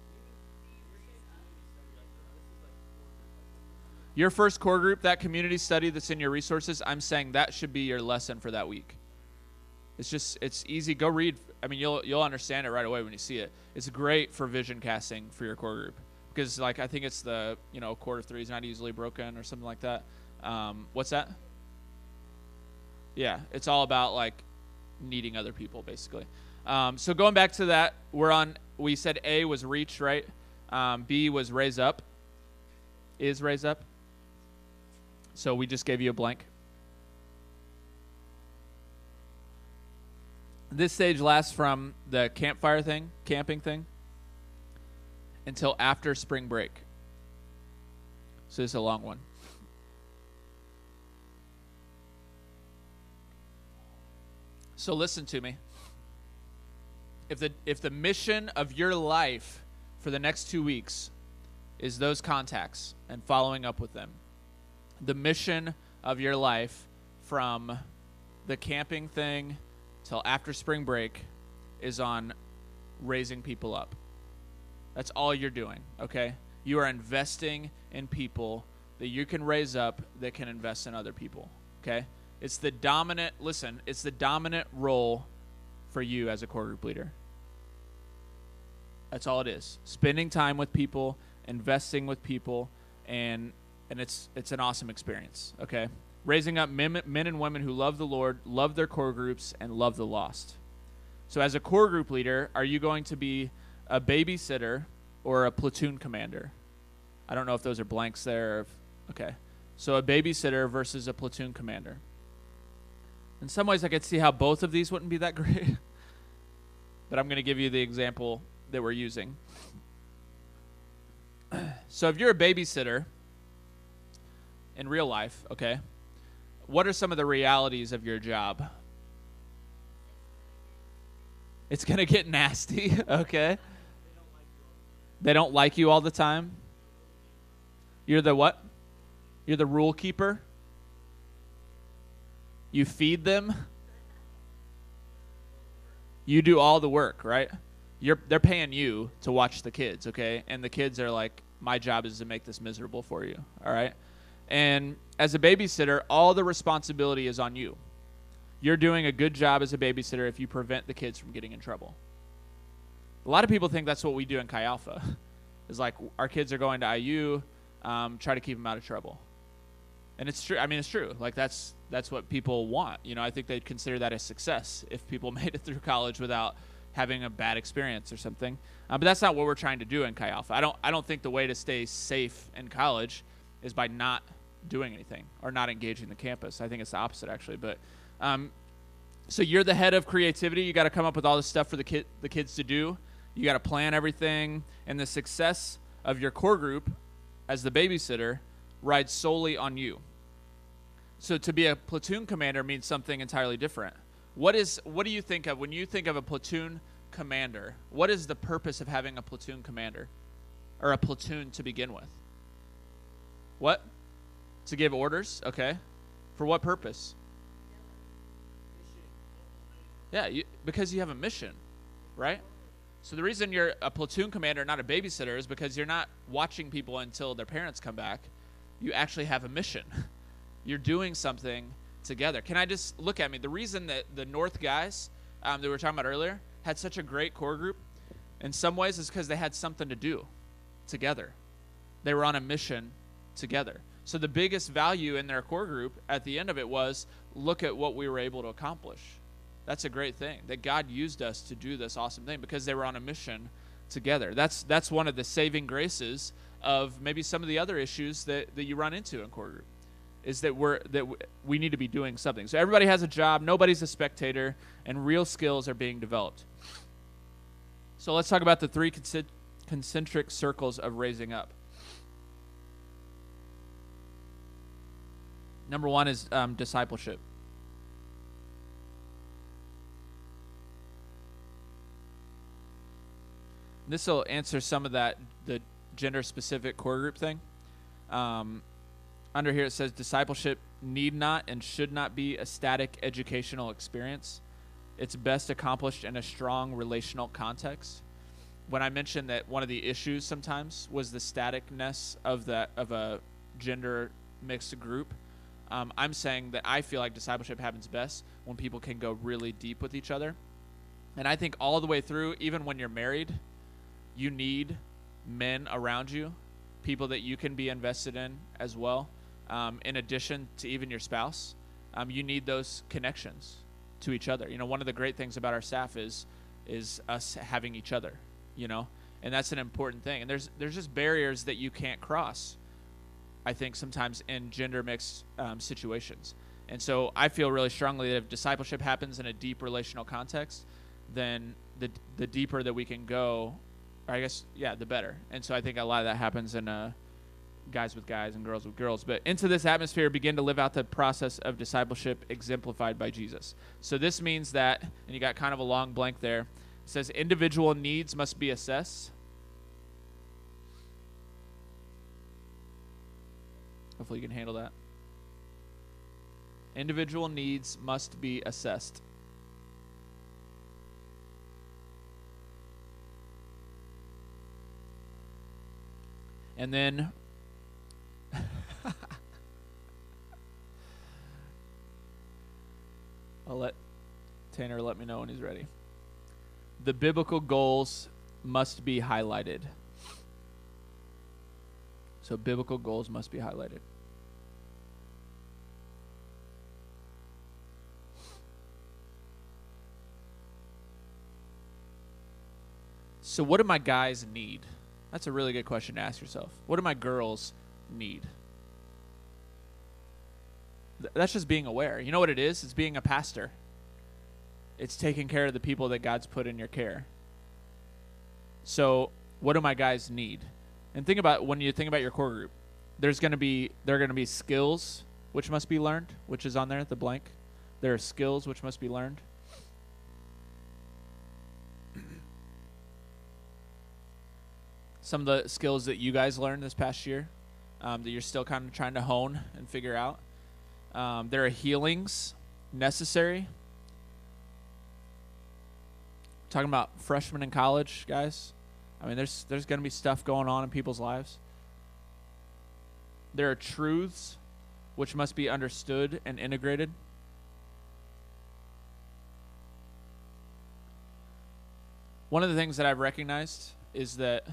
Speaker 1: Your first core group, that community study that's in your resources, I'm saying that should be your lesson for that week. It's easy. Go read. I mean, you'll understand it right away when you see it. It's great for vision casting for your core group because, I think it's the quarter 3 is not easily broken or something like that. What's that? Yeah, it's all about needing other people basically. So going back to that, we said A was reach, right? B was raise up. Is raise up. So we just gave you a blank. This stage lasts from the camping thing, until after spring break. So this is a long one. So listen to me. If the mission of your life for the next 2 weeks is those contacts and following up with them, the mission of your life from the camping thing till after spring break is on raising people up. That's all you're doing, okay? You are investing in people that you can raise up that can invest in other people, okay? It's the dominant role for you as a core group leader. That's all it is. Spending time with people, investing with people, and it's an awesome experience, okay? Raising up men and women who love the Lord, love their core groups, and love the lost. So as a core group leader, are you going to be a babysitter or a platoon commander? I don't know if those are blanks there. Okay. So a babysitter versus a platoon commander. In some ways, I could see how both of these wouldn't be that great. But I'm going to give you the example that we're using. So if you're a babysitter in real life, okay, what are some of the realities of your job? It's going to get nasty, okay? They don't like you all the time. You're the what? You're the rule keeper. You feed them. You do all the work, right? They're paying you to watch the kids, okay? And the kids are like, my job is to make this miserable for you, all right? And as a babysitter, all the responsibility is on you. You're doing a good job as a babysitter if you prevent the kids from getting in trouble. A lot of people think that's what we do in Chi Alpha. Is like our kids are going to IU, try to keep them out of trouble. And it's true. I mean, it's true. Like that's what people want. You know, I think they'd consider that a success if people made it through college without having a bad experience or something. But that's not what we're trying to do in Chi Alpha. I don't think the way to stay safe in college is by not doing anything or not engaging the campus. I think it's the opposite, actually. But so you're the head of creativity. You got to come up with all this stuff for the kids to do. You got to plan everything, and the success of your core group as the babysitter rides solely on you. So to be a platoon commander means something entirely different. What do you think of when you think of a platoon commander? What is the purpose of having a platoon commander or a platoon to begin with? What? To give orders? Okay. For what purpose? Yeah, because you have a mission, right? So the reason you're a platoon commander, not a babysitter, is because you're not watching people until their parents come back. You actually have a mission. You're doing something together. Can I just look at me? The reason that the North guys that we were talking about earlier had such a great core group in some ways is because they had something to do together. They were on a mission together. So the biggest value in their core group at the end of it was, look at what we were able to accomplish. That's a great thing, that God used us to do this awesome thing because they were on a mission together. That's one of the saving graces of maybe some of the other issues that you run into in core group, is that we need to be doing something. So everybody has a job, nobody's a spectator, and real skills are being developed. So let's talk about the three concentric circles of raising up. Number one is discipleship. This will answer some of the gender-specific core group thing. Under here it says discipleship need not and should not be a static educational experience. It's best accomplished in a strong relational context. When I mentioned that one of the issues sometimes was the staticness of a gender mixed group, I'm saying that I feel like discipleship happens best when people can go really deep with each other. And I think all the way through, even when you're married, you need men around you, people that you can be invested in as well. In addition to even your spouse, you need those connections to each other. You know, one of the great things about our staff is us having each other, you know, and that's an important thing. And there's just barriers that you can't cross, I think, sometimes in gender mixed situations. And so I feel really strongly that if discipleship happens in a deep relational context, then the deeper that we can go, or I guess, yeah, the better. And so I think a lot of that happens in guys with guys and girls with girls. But into this atmosphere, begin to live out the process of discipleship exemplified by Jesus. So this means that, and you got kind of a long blank there, it says individual needs must be assessed. Hopefully you can handle that. Individual needs must be assessed. And then I'll let Tanner let me know when he's ready. The biblical goals must be highlighted. So biblical goals must be highlighted. So what do my guys need? That's a really good question to ask yourself. What do my girls need? That's just being aware. You know what it is? It's being a pastor. It's taking care of the people that God's put in your care. So what do my guys need? And think about, when you think about your core group, there are going to be skills which must be learned, which is on there, the blank. There are skills which must be learned. Some of the skills that you guys learned this past year that you're still kind of trying to hone and figure out. There are healings necessary. Talking about freshmen in college, guys. I mean, there's going to be stuff going on in people's lives. There are truths which must be understood and integrated. One of the things that I've recognized is that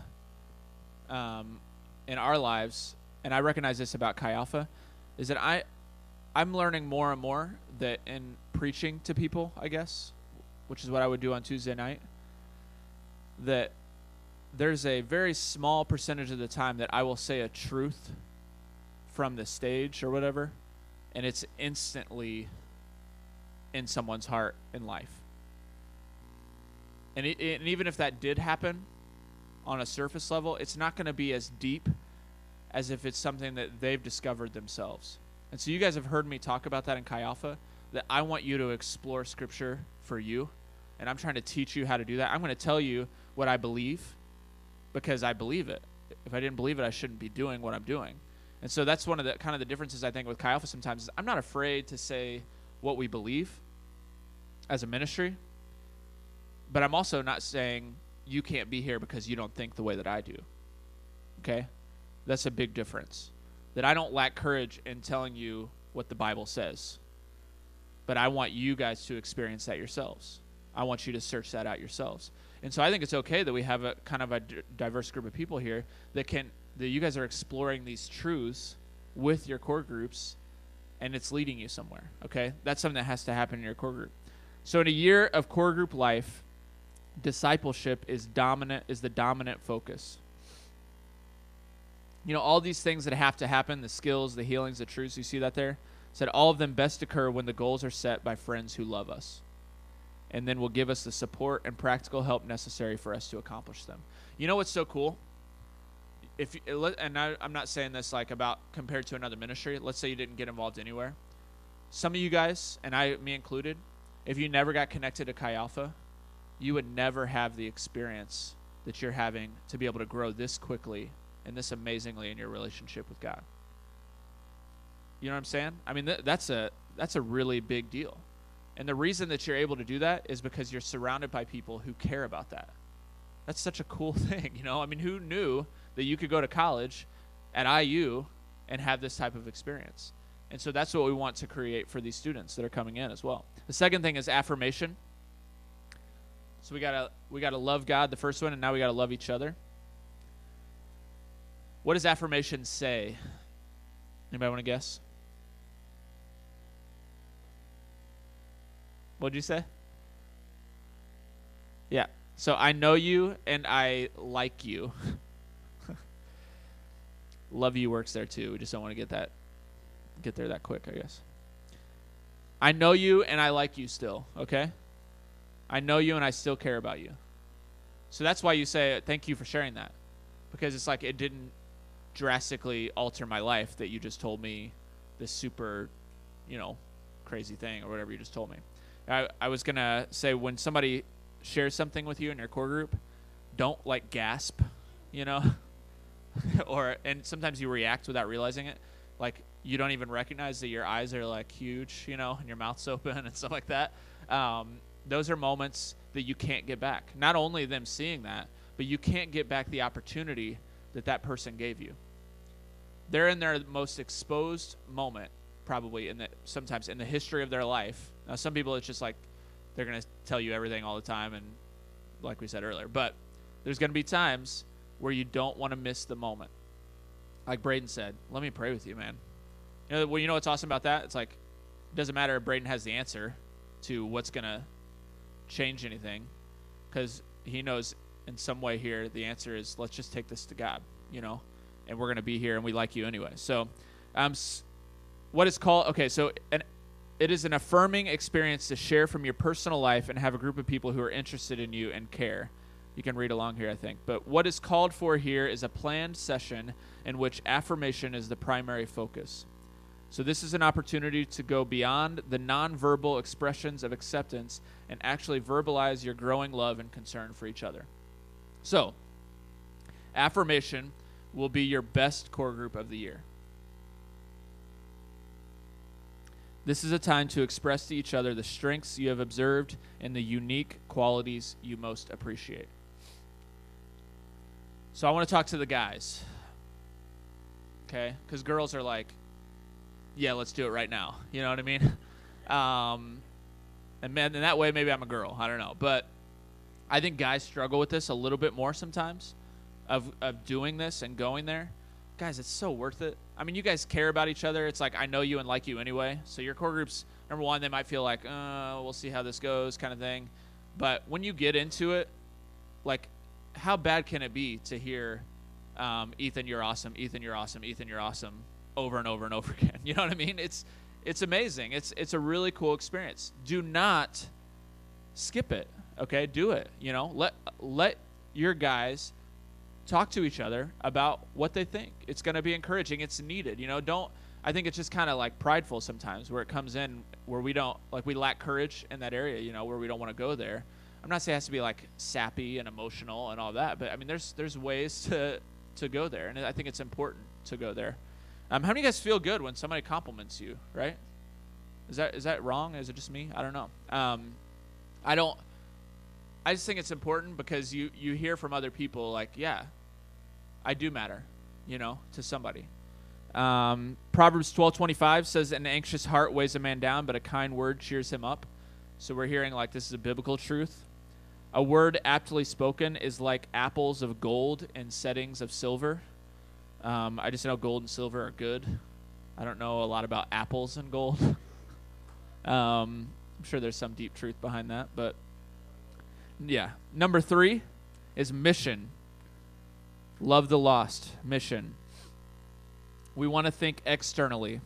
Speaker 1: in our lives, and I recognize this about Chi Alpha, is that I'm learning more and more that in preaching to people, I guess, which is what I would do on Tuesday night, that there's a very small percentage of the time that I will say a truth from the stage or whatever, and it's instantly in someone's heart and life. And even if that did happen on a surface level, it's not going to be as deep as if it's something that they've discovered themselves. And so you guys have heard me talk about that in Chi Alpha, that I want you to explore Scripture for you, and I'm trying to teach you how to do that. I'm going to tell you what I believe because I believe it. If I didn't believe it, I shouldn't be doing what I'm doing. And so that's one of the kind of the differences I think with Chi Alpha sometimes is I'm not afraid to say what we believe as a ministry, but I'm also not saying you can't be here because you don't think the way that I do. Okay? That's a big difference. That I don't lack courage in telling you what the Bible says, but I want you guys to experience that yourselves. I want you to search that out yourselves. And so I think it's okay that we have a kind of a diverse group of people here that you guys are exploring these truths with your core groups, and it's leading you somewhere, okay? That's something that has to happen in your core group. So in a year of core group life, discipleship is the dominant focus. You know, all these things that have to happen, the skills, the healings, the truths, you see that there? Said all of them best occur when the goals are set by friends who love us and then will give us the support and practical help necessary for us to accomplish them. You know what's so cool? I'm not saying this like about compared to another ministry. Let's say you didn't get involved anywhere. Some of you guys, and me included, if you never got connected to Chi Alpha, you would never have the experience that you're having to be able to grow this quickly and this amazingly in your relationship with God. You know what I'm saying? I mean, that's a really big deal. And the reason that you're able to do that is because you're surrounded by people who care about that. That's such a cool thing, you know? I mean, who knew that you could go to college at IU and have this type of experience? And so that's what we want to create for these students that are coming in as well. The second thing is affirmation. So we gotta love God, the first one, and now we gotta love each other. What does affirmation say? Anybody want to guess? What'd you say? Yeah. So I know you and I like you. Love you works there too. We just don't want to get there that quick, I guess. I know you and I like you still, okay? I know you and I still care about you. So that's why you say thank you for sharing that. Because it's like it didn't drastically alter my life that you just told me this super, crazy thing or whatever you just told me. I was going to say when somebody shares something with you in your core group, don't like gasp, and sometimes you react without realizing it. Like you don't even recognize that your eyes are like huge, and your mouth's open and stuff like that. Those are moments that you can't get back. Not only them seeing that, but you can't get back the opportunity that person gave you. They're in their most exposed moment, probably sometimes in the history of their life. Now, some people it's just like they're going to tell you everything all the time, and like we said earlier. But there's going to be times where you don't want to miss the moment. Like Braden said, let me pray with you, man. You know what's awesome about that? It's like it doesn't matter if Braden has the answer to what's going to change anything, because he knows in some way here the answer is let's just take this to God, and we're going to be here and we like you anyway. So what is called, okay, so it is an affirming experience to share from your personal life and have a group of people who are interested in you and care. You can read along here, I think. But what is called for here is a planned session in which affirmation is the primary focus. So this is an opportunity to go beyond the nonverbal expressions of acceptance and actually verbalize your growing love and concern for each other. So, affirmation will be your best core group of the year. This is a time to express to each other the strengths you have observed and the unique qualities you most appreciate. So I want to talk to the guys, okay? Because girls are like, yeah, let's do it right now. You know what I mean? And that way maybe I'm a girl. I don't know. But I think guys struggle with this a little bit more sometimes of doing this and going there. guys, it's so worth it. I mean, you guys care about each other. It's like I know you and like you anyway. So your core groups, number one, they might feel like, we'll see how this goes kind of thing. But when you get into it, like, how bad can it be to hear, Ethan, you're awesome, Ethan, you're awesome, Ethan, you're awesome, over and over and over again? You know what I mean? It's amazing. It's a really cool experience. Do not skip it, okay? Do it. You know, let your guys talk to each other about what they think. It's going to be encouraging. It's needed. You know, I think it's just kind of like prideful sometimes where it comes in where we don't, like, we lack courage in that area, you know, where we don't want to go there. I'm not saying it has to be like sappy and emotional and all that, but I mean, there's ways to go there, and I think it's important to go there. How many of you guys feel good when somebody compliments you, right? Is that wrong? Is it just me? I don't know. I just think it's important because you hear from other people like, yeah, I do matter, you know, to somebody. Proverbs 12:25 says, an anxious heart weighs a man down, but a kind word cheers him up. So we're hearing like this is a biblical truth. A word aptly spoken is like apples of gold in settings of silver. I just know gold and silver are good. I don't know a lot about apples and gold. I'm sure there's some deep truth behind that, but yeah. Number 3 is mission. Love the lost. Mission. We want to think externally.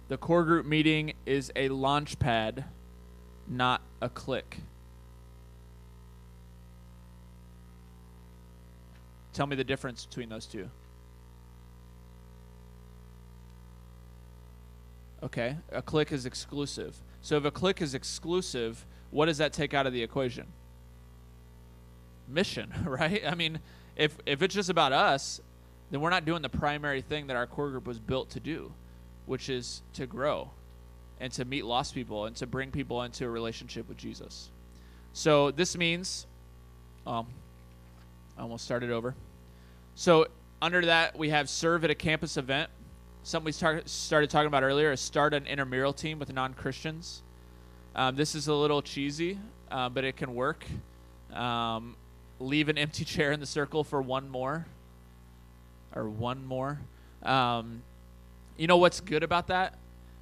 Speaker 1: The core group meeting is a launch pad, not a clique. Tell me the difference between those two. Okay, a clique is exclusive. So if a clique is exclusive, what does that take out of the equation? Mission, right? I mean, if it's just about us, then we're not doing the primary thing that our core group was built to do, which is to grow and to meet lost people and to bring people into a relationship with Jesus. So this means, I almost started over. So under that, we have serve at a campus event. Something we started talking about earlier is start an intramural team with non-Christians. This is a little cheesy, but it can work. Leave an empty chair in the circle for one more. You know what's good about that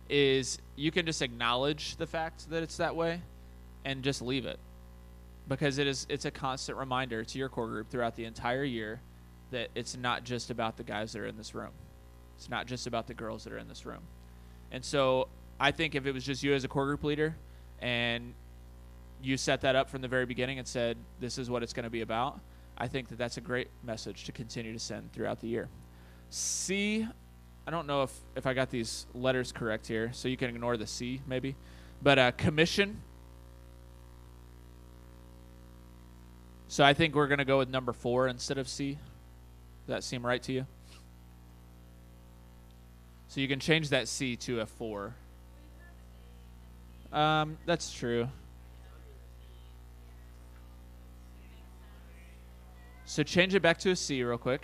Speaker 1: is you can just acknowledge the fact that it's that way and just leave it, because it's a constant reminder to your core group throughout the entire year that it's not just about the guys that are in this room. It's not just about the girls that are in this room. And so I think if it was just you as a core group leader and you set that up from the very beginning and said, this is what it's going to be about, I think that that's a great message to continue to send throughout the year. C, I don't know if I got these letters correct here, so you can ignore the C maybe. But commission. So I think we're going to go with number 4 instead of C. Does that seem right to you? So you can change that C to a 4. That's true. So change it back to a C real quick.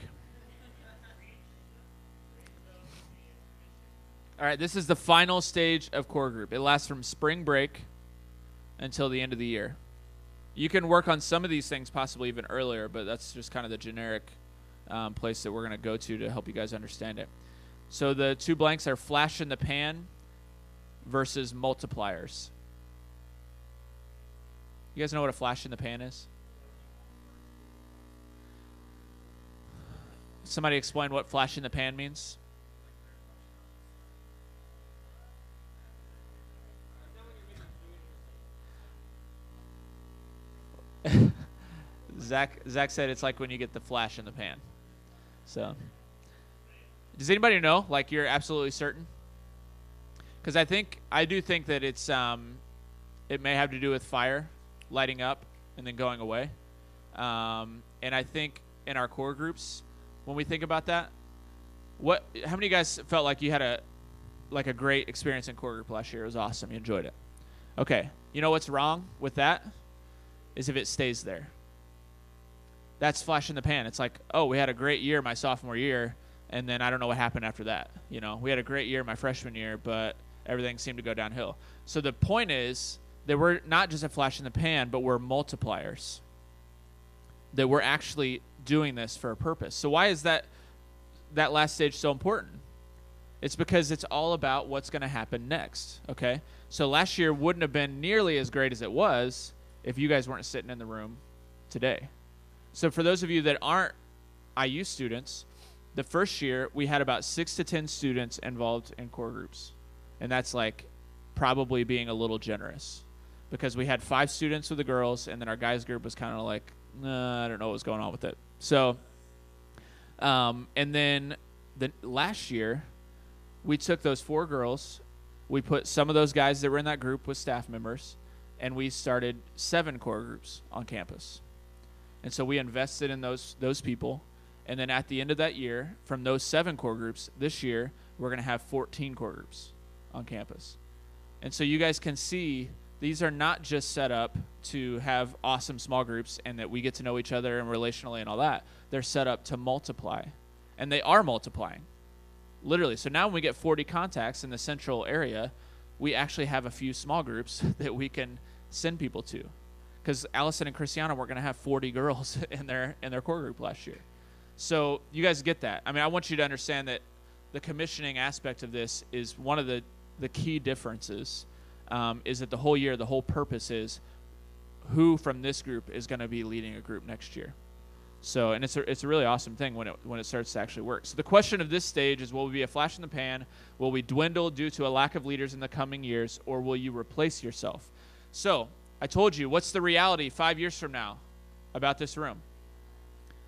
Speaker 1: All right, this is the final stage of core group. It lasts from spring break until the end of the year. You can work on some of these things possibly even earlier, but that's just kind of the generic place that we're going to go to help you guys understand it. So the 2 blanks are flash in the pan versus multipliers. You guys know what a flash in the pan is? Somebody explain what flash in the pan means? Zach said it's like when you get the flash in the pan. So, does anybody know? Like, you're absolutely certain? Because I do think that it's it may have to do with fire lighting up and then going away. And I think in our core groups, when we think about that, how many of you guys felt like you had a great experience in core group last year? It was awesome. You enjoyed it. Okay. You know what's wrong with that? Is if it stays there. That's flash in the pan. It's like, oh, we had a great year my sophomore year, and then I don't know what happened after that. You know, we had a great year my freshman year, but everything seemed to go downhill. So the point is that we're not just a flash in the pan, but we're multipliers. that we're actually doing this for a purpose. So why is that last stage so important? It's because it's all about what's going to happen next, okay? So last year wouldn't have been nearly as great as it was if you guys weren't sitting in the room today. So for those of you that aren't IU students, the first year we had about 6 to 10 students involved in core groups. And that's like probably being a little generous, because we had 5 students with the girls, and then our guys group was kind of like, nah, I don't know what was going on with it. So, and then the last year, we took those 4 girls, we put some of those guys that were in that group with staff members, and we started 7 core groups on campus. And so we invested in those people, and then at the end of that year, from those 7 core groups, this year, we're going to have 14 core groups on campus. And so you guys can see these are not just set up to have awesome small groups and that we get to know each other and relationally and all that. They're set up to multiply, and they are multiplying, literally. So now when we get 40 contacts in the central area, we actually have a few small groups that we can send people to, because Allison and Christiana were going to have 40 girls in their core group last year. So you guys get that. I mean, I want you to understand that the commissioning aspect of this is one of the key differences, is that the whole year, the whole purpose is who from this group is going to be leading a group next year. So, and it's a really awesome thing when it starts to actually work. So the question of this stage is, will we be a flash in the pan? Will we dwindle due to a lack of leaders in the coming years, or will you replace yourself? So I told you, what's the reality 5 years from now about this room?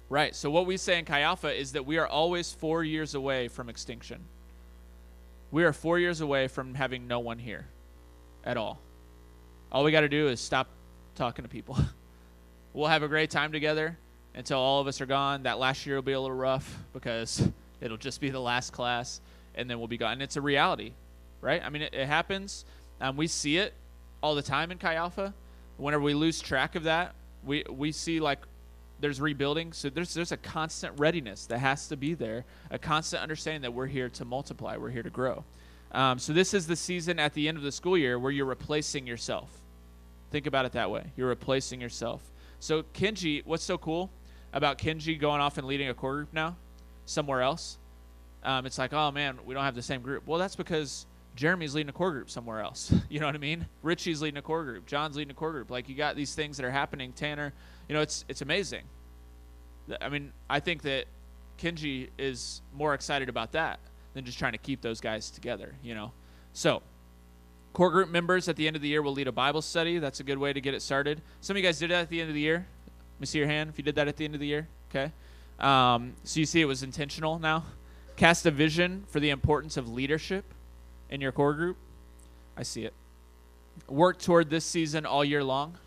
Speaker 1: Right. So what we say in Chi Alpha is that we are always 4 years away from extinction. We are 4 years away from having no one here at all. All we got to do is stop talking to people. We'll have a great time together until all of us are gone. That last year will be a little rough because it'll just be the last class, and then we'll be gone. And it's a reality, right? I mean, it happens. We see it all the time in Chi Alpha. Whenever we lose track of that, we see like there's rebuilding. So there's a constant readiness that has to be there, a constant understanding that we're here to multiply, we're here to grow. So this is the season at the end of the school year where you're replacing yourself. Think about it that way. You're replacing yourself. So Kenji, what's so cool about Kenji going off and leading a core group now somewhere else? It's like, oh man, we don't have the same group. Well, that's because Jeremy's leading a core group somewhere else. You know what I mean? Richie's leading a core group. John's leading a core group. Like, you got these things that are happening. Tanner, you know, it's amazing. I mean, I think that Kenji is more excited about that than just trying to keep those guys together, you know. So core group members at the end of the year will lead a Bible study. That's a good way to get it started. Some of you guys did that at the end of the year. Let me see your hand if you did that at the end of the year. Okay. So you see it was intentional now. Cast a vision for the importance of leadership in your core group. I see it. Work toward this season all year long.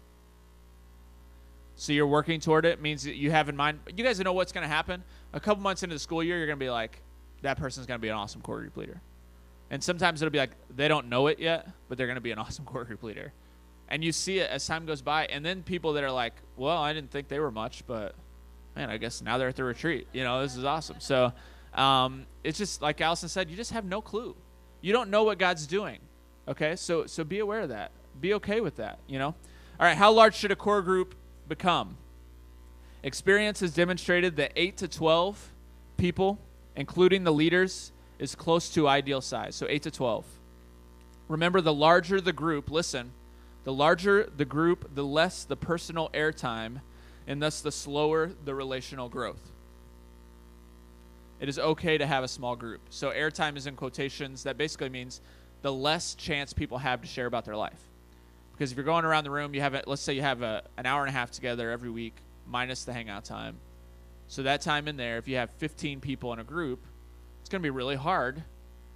Speaker 1: So you're working toward it. Means that you have in mind. You guys know what's going to happen. A couple months into the school year, you're going to be like, that person's going to be an awesome core group leader. And sometimes it'll be like, they don't know it yet, but they're going to be an awesome core group leader. And you see it as time goes by. And then people that are like, well, I didn't think they were much, but man, I guess now they're at the retreat. You know, this is awesome. So it's just like Allison said, you just have no clue. You don't know what God's doing. Okay, so be aware of that. Be okay with that, you know. All right, how large should a core group become? Experience has demonstrated that 8 to 12 people, including the leaders, is close to ideal size. So 8 to 12. Remember, the larger the group, listen, the larger the group, the less the personal airtime, and thus the slower the relational growth. It is okay to have a small group. So airtime is in quotations. That basically means the less chance people have to share about their life. Because if you're going around the room, you have let's say you have an hour and a half together every week, minus the hangout time. So that time in there, if you have 15 people in a group, it's going to be really hard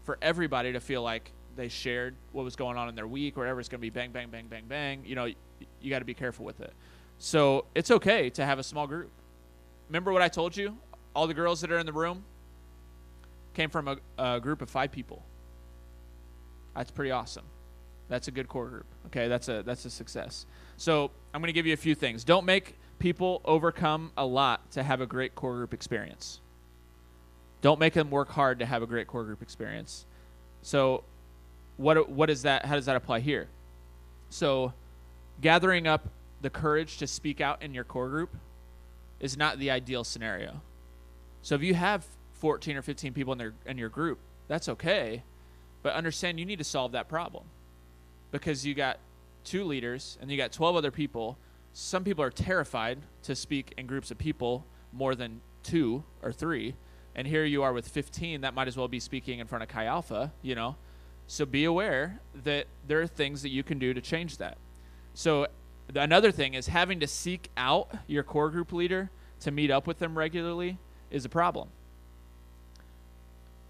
Speaker 1: for everybody to feel like they shared what was going on in their week, or whatever. It's going to be bang, bang, bang, bang, bang. You know, you got to be careful with it. So it's okay to have a small group. Remember what I told you? All the girls that are in the room came from a group of 5 people. That's pretty awesome. That's a good core group. Okay, that's a success. So I'm going to give you a few things. Don't make people overcome a lot to have a great core group experience. Don't make them work hard to have a great core group experience. So what is that? How does that apply here? So gathering up the courage to speak out in your core group is not the ideal scenario. So if you have 14 or 15 people in your group, that's okay, but understand you need to solve that problem, because you got 2 leaders and you got 12 other people. Some people are terrified to speak in groups of people more than 2 or 3, and here you are with 15 that might as well be speaking in front of Chi Alpha, you know. So be aware that there are things that you can do to change that. So another thing is having to seek out your core group leader to meet up with them regularly is a problem.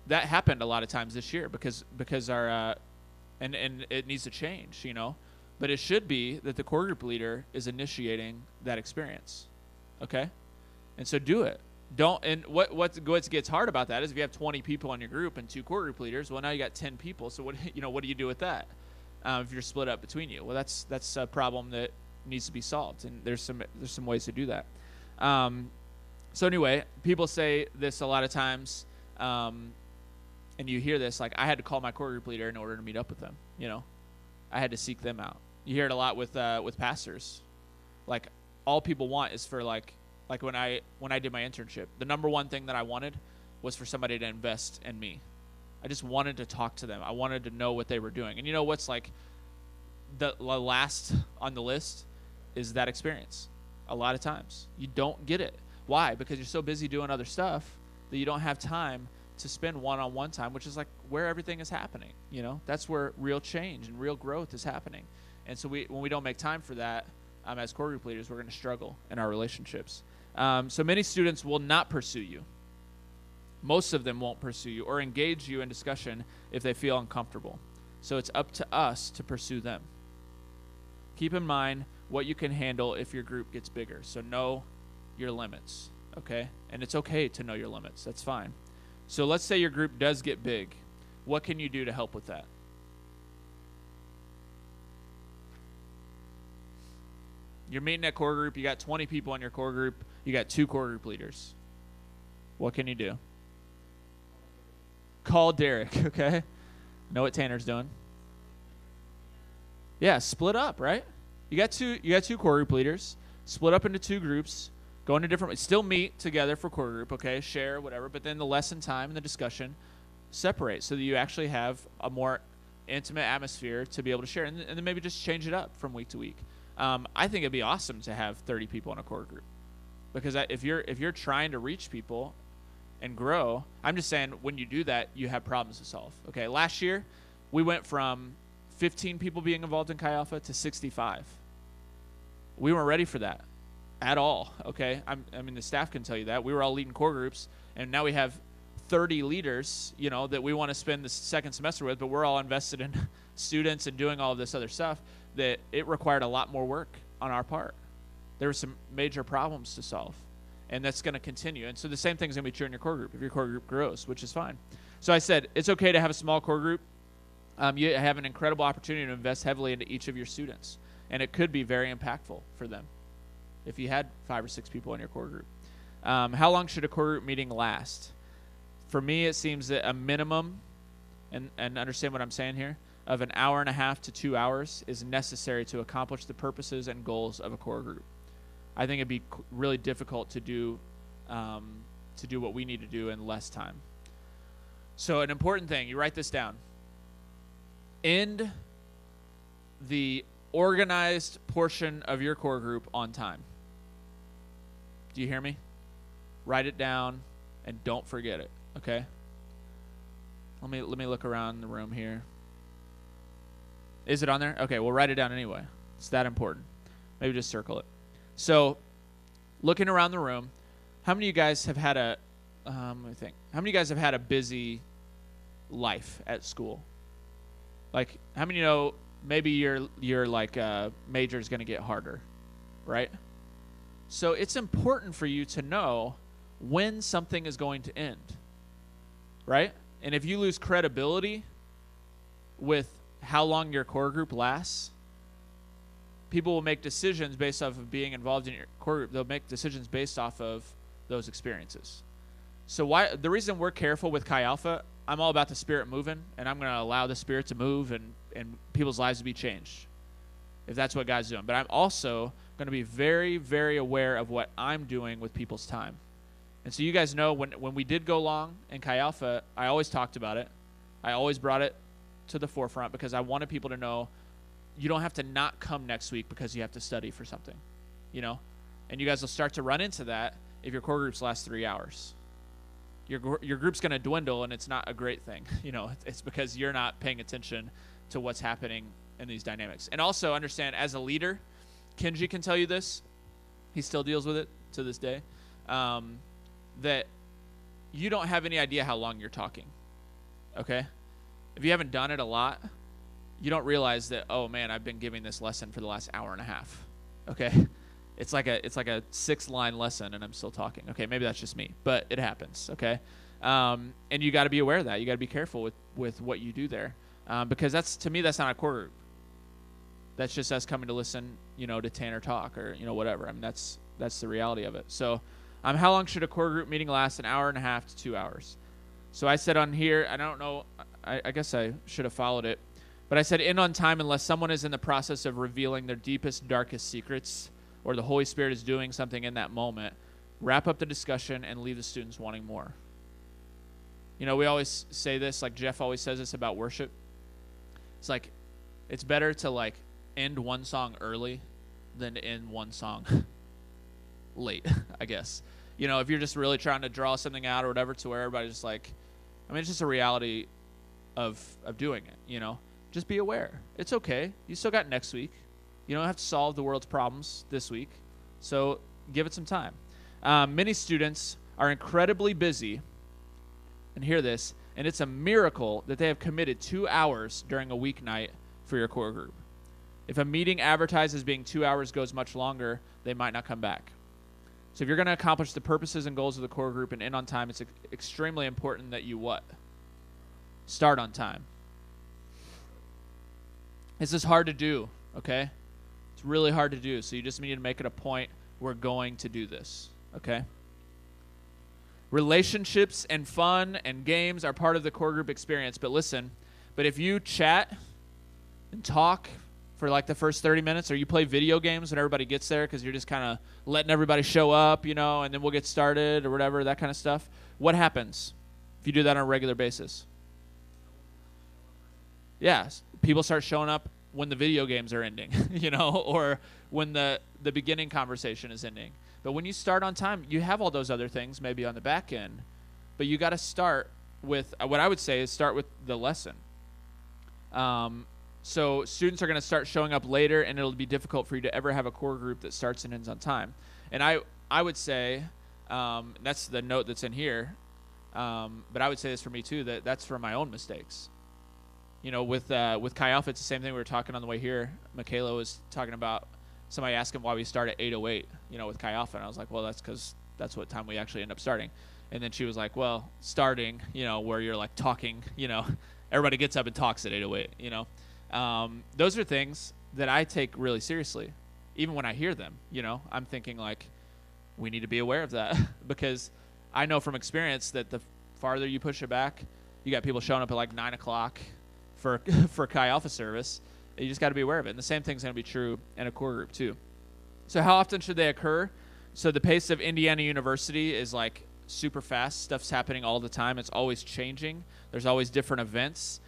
Speaker 1: That happened a lot of times this year because our and it needs to change, you know. But it should be that the core group leader is initiating that experience, okay? And so do it. Don't. And what gets hard about that is if you have 20 people in your group and 2 core group leaders, well, now you got 10 people. So what do you do with that if you're split up between you? Well, that's a problem that needs to be solved, and there's some ways to do that. So anyway, people say this a lot of times, and you hear this, like, I had to call my core group leader in order to meet up with them. You know, I had to seek them out. You hear it a lot with pastors. Like, all people want is for like when I did my internship, the number one thing that I wanted was for somebody to invest in me. I just wanted to talk to them. I wanted to know what they were doing. And you know what's like the last on the list is that experience. A lot of times you don't get it. Why? Because you're so busy doing other stuff that you don't have time to spend one-on-one time, which is like where everything is happening. You know, that's where real change and real growth is happening. And so when we don't make time for that, as core group leaders, we're going to struggle in our relationships. So many students will not pursue you. Most of them won't pursue you or engage you in discussion if they feel uncomfortable. So it's up to us to pursue them. Keep in mind what you can handle if your group gets bigger. So know your limits, okay? And it's okay to know your limits. That's fine. So let's say your group does get big. What can you do to help with that? You're meeting at core group. You got 20 people in your core group. You got 2 core group leaders. What can you do? Call Derek, okay? Know what Tanner's doing. Yeah, split up, right? You got two core group leaders. Split up into 2 groups. Go into different ways. Still meet together for core group, okay? Share, whatever. But then the lesson time and the discussion separate so that you actually have a more intimate atmosphere to be able to share. And then maybe just change it up from week to week. I think it'd be awesome to have 30 people in a core group, because if you're trying to reach people and grow, I'm just saying when you do that, you have problems to solve. Okay, last year we went from 15 people being involved in Chi Alpha to 65. We weren't ready for that at all. Okay, I mean the staff can tell you that we were all leading core groups, and now we have 30 leaders, you know, that we want to spend the second semester with, but we're all invested in students and doing all of this other stuff. That it required a lot more work on our part. There were some major problems to solve, and that's going to continue. And so the same thing is going to be true in your core group if your core group grows, which is fine. So I said it's okay to have a small core group. You have an incredible opportunity to invest heavily into each of your students, and it could be very impactful for them if you had 5 or 6 people in your core group. How long should a core group meeting last? For me, it seems that a minimum, and understand what I'm saying here, of an hour and a half to 2 hours is necessary to accomplish the purposes and goals of a core group. I think it'd be really difficult to do what we need to do in less time. So an important thing, you write this down. End the organized portion of your core group on time. Do you hear me? Write it down and don't forget it, okay? Let me look around the room here. Is it on there? Okay, we'll write it down anyway. It's that important. Maybe just circle it. So, looking around the room, how many of you guys have had let me think. How many of you guys have had a busy life at school? Like, how many know maybe your like major is going to get harder, right? So it's important for you to know when something is going to end, right? And if you lose credibility with how long your core group lasts, people will make decisions based off of being involved in your core group. They'll make decisions based off of those experiences. So the reason we're careful with Chi Alpha, I'm all about the Spirit moving, and I'm going to allow the Spirit to move and people's lives to be changed, if that's what God's doing. But I'm also going to be very, very aware of what I'm doing with people's time. And so you guys know when we did go long in Chi Alpha, I always talked about it. I always brought it to the forefront because I wanted people to know you don't have to not come next week because you have to study for something, you know? And you guys will start to run into that if your core groups last 3 hours. Your group's going to dwindle, and it's not a great thing. You know, it's because you're not paying attention to what's happening in these dynamics. And also understand, as a leader, Kenji can tell you this. He still deals with it to this day. That you don't have any idea how long you're talking, okay? If you haven't done it a lot, you don't realize that, oh, man, I've been giving this lesson for the last hour and a half, okay? It's like a 6-line lesson, and I'm still talking. Okay, maybe that's just me, but it happens, okay? And you got to be aware of that. You got to be careful with what you do there, because to me, that's not a core group. That's just us coming to listen, you know, to Tanner talk or, you know, whatever. I mean, that's the reality of it. So how long should a core group meeting last? 1.5 hours to 2 hours. So I said on here, I don't know, I guess I should have followed it, but I said in on time unless someone is in the process of revealing their deepest, darkest secrets or the Holy Spirit is doing something in that moment. Wrap up the discussion and leave the students wanting more. You know, we always say this, like Jeff always says this about worship. It's like, it's better to like end one song early than to end one song late, I guess. You know, if you're just really trying to draw something out or whatever to where everybody's just like, I mean, it's just a reality of doing it, you know. Just be aware. It's okay. You still got next week. You don't have to solve the world's problems this week. So give it some time. Many students are incredibly busy, and hear this, and it's a miracle that they have committed 2 hours during a weeknight for your core group. If a meeting advertised as being 2 hours goes much longer, they might not come back. So if you're going to accomplish the purposes and goals of the core group and end on time, it's extremely important that you what? Start on time. This is hard to do, okay? It's really hard to do, so you just need to make it a point, we're going to do this, okay? Relationships and fun and games are part of the core group experience, but listen, but if you chat and talk for like the first 30 minutes, or you play video games when everybody gets there because you're just kind of letting everybody show up, you know, and then we'll get started or whatever, that kind of stuff, what happens if you do that on a regular basis? Yeah, people start showing up when the video games are ending, you know, or when the beginning conversation is ending. But when you start on time, you have all those other things maybe on the back end, but you got to start with, what I would say is start with the lesson. So students are going to start showing up later, and it'll be difficult for you to ever have a core group that starts and ends on time. And I would say, that's the note that's in here, but I would say this for me too, that's from my own mistakes. You know, with Chi Alpha, it's the same thing we were talking on the way here. Michaela was talking about somebody asking why we start at 8:08, you know, with Chi Alpha. And I was like, well, that's because that's what time we actually end up starting. And then she was like, well, starting, you know, where you're like talking, you know, everybody gets up and talks at 8:08, you know. Those are things that I take really seriously. Even when I hear them, you know, I'm thinking like, we need to be aware of that because I know from experience that the farther you push it back, you got people showing up at like 9 o'clock for Chi Alpha service. You just got to be aware of it. And the same thing's going to be true in a core group too. So how often should they occur? So the pace of Indiana University is like super fast. Stuff's happening all the time. It's always changing. There's always different events,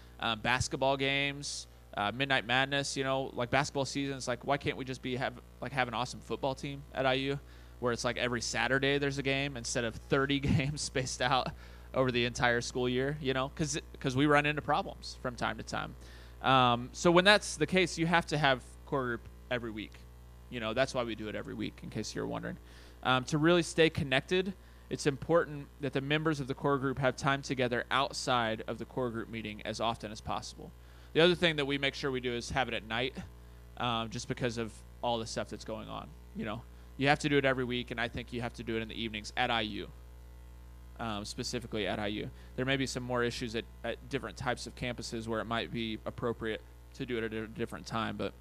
Speaker 1: basketball games, Midnight Madness, you know, like basketball season. It's like, why can't we just have an awesome football team at IU where it's like every Saturday there's a game instead of 30 games spaced out over the entire school year, you know, because we run into problems from time to time. So when that's the case, you have to have core group every week. You know, that's why we do it every week, in case you're wondering. To really stay connected, it's important that the members of the core group have time together outside of the core group meeting as often as possible. The other thing that we make sure we do is have it at night, just because of all the stuff that's going on. You know, you have to do it every week, and I think you have to do it in the evenings at IU. Specifically at IU. There may be some more issues at different types of campuses where it might be appropriate to do it at a different time. But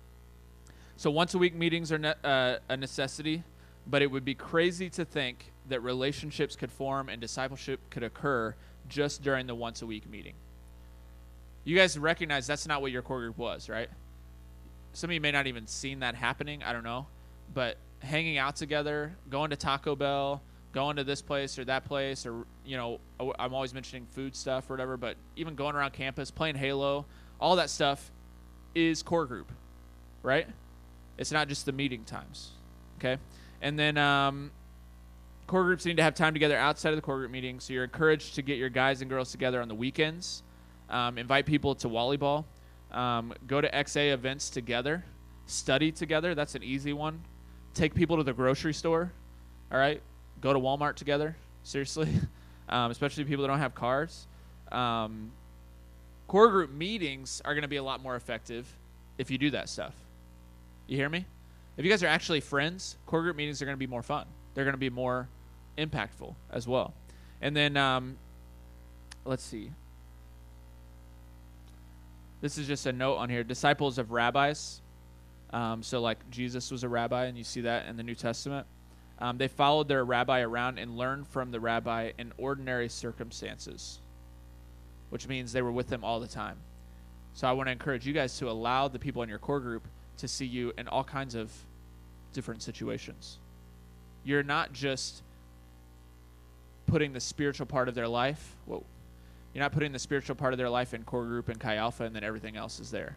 Speaker 1: so once a week meetings are a necessity, but it would be crazy to think that relationships could form and discipleship could occur just during the once a week meeting. You guys recognize that's not what your core group was, right? Some of you may not even seen that happening. I don't know. but hanging out together, going to Taco Bell, going to this place or that place, or I'm always mentioning food stuff or whatever, but even going around campus, playing Halo, all that stuff is core group, right? It's not just the meeting times, okay? And then core groups need to have time together outside of the core group meeting, so you're encouraged to get your guys and girls together on the weekends. Invite people to volleyball. Go to XA events together. Study together. That's an easy one. Take people to the grocery store, all right? Go to Walmart together, seriously, especially people that don't have cars. Core group meetings are going to be a lot more effective if you do that stuff. You hear me? If you guys are actually friends, core group meetings are going to be more fun. They're going to be more impactful as well. And then let's see. This is just a note on here. Disciples of rabbis. So like Jesus was a rabbi, and you see that in the New Testament. They followed their rabbi around and learned from the rabbi in ordinary circumstances, which means they were with them all the time. So I want to encourage you guys to allow the people in your core group to see you in all kinds of different situations. You're not just putting the spiritual part of their life. You're not putting the spiritual part of their life in core group and Chi Alpha, and then everything else is there.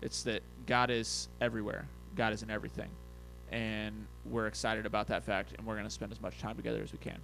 Speaker 1: It's that God is everywhere. God is in everything. And we're excited about that fact, and we're going to spend as much time together as we can.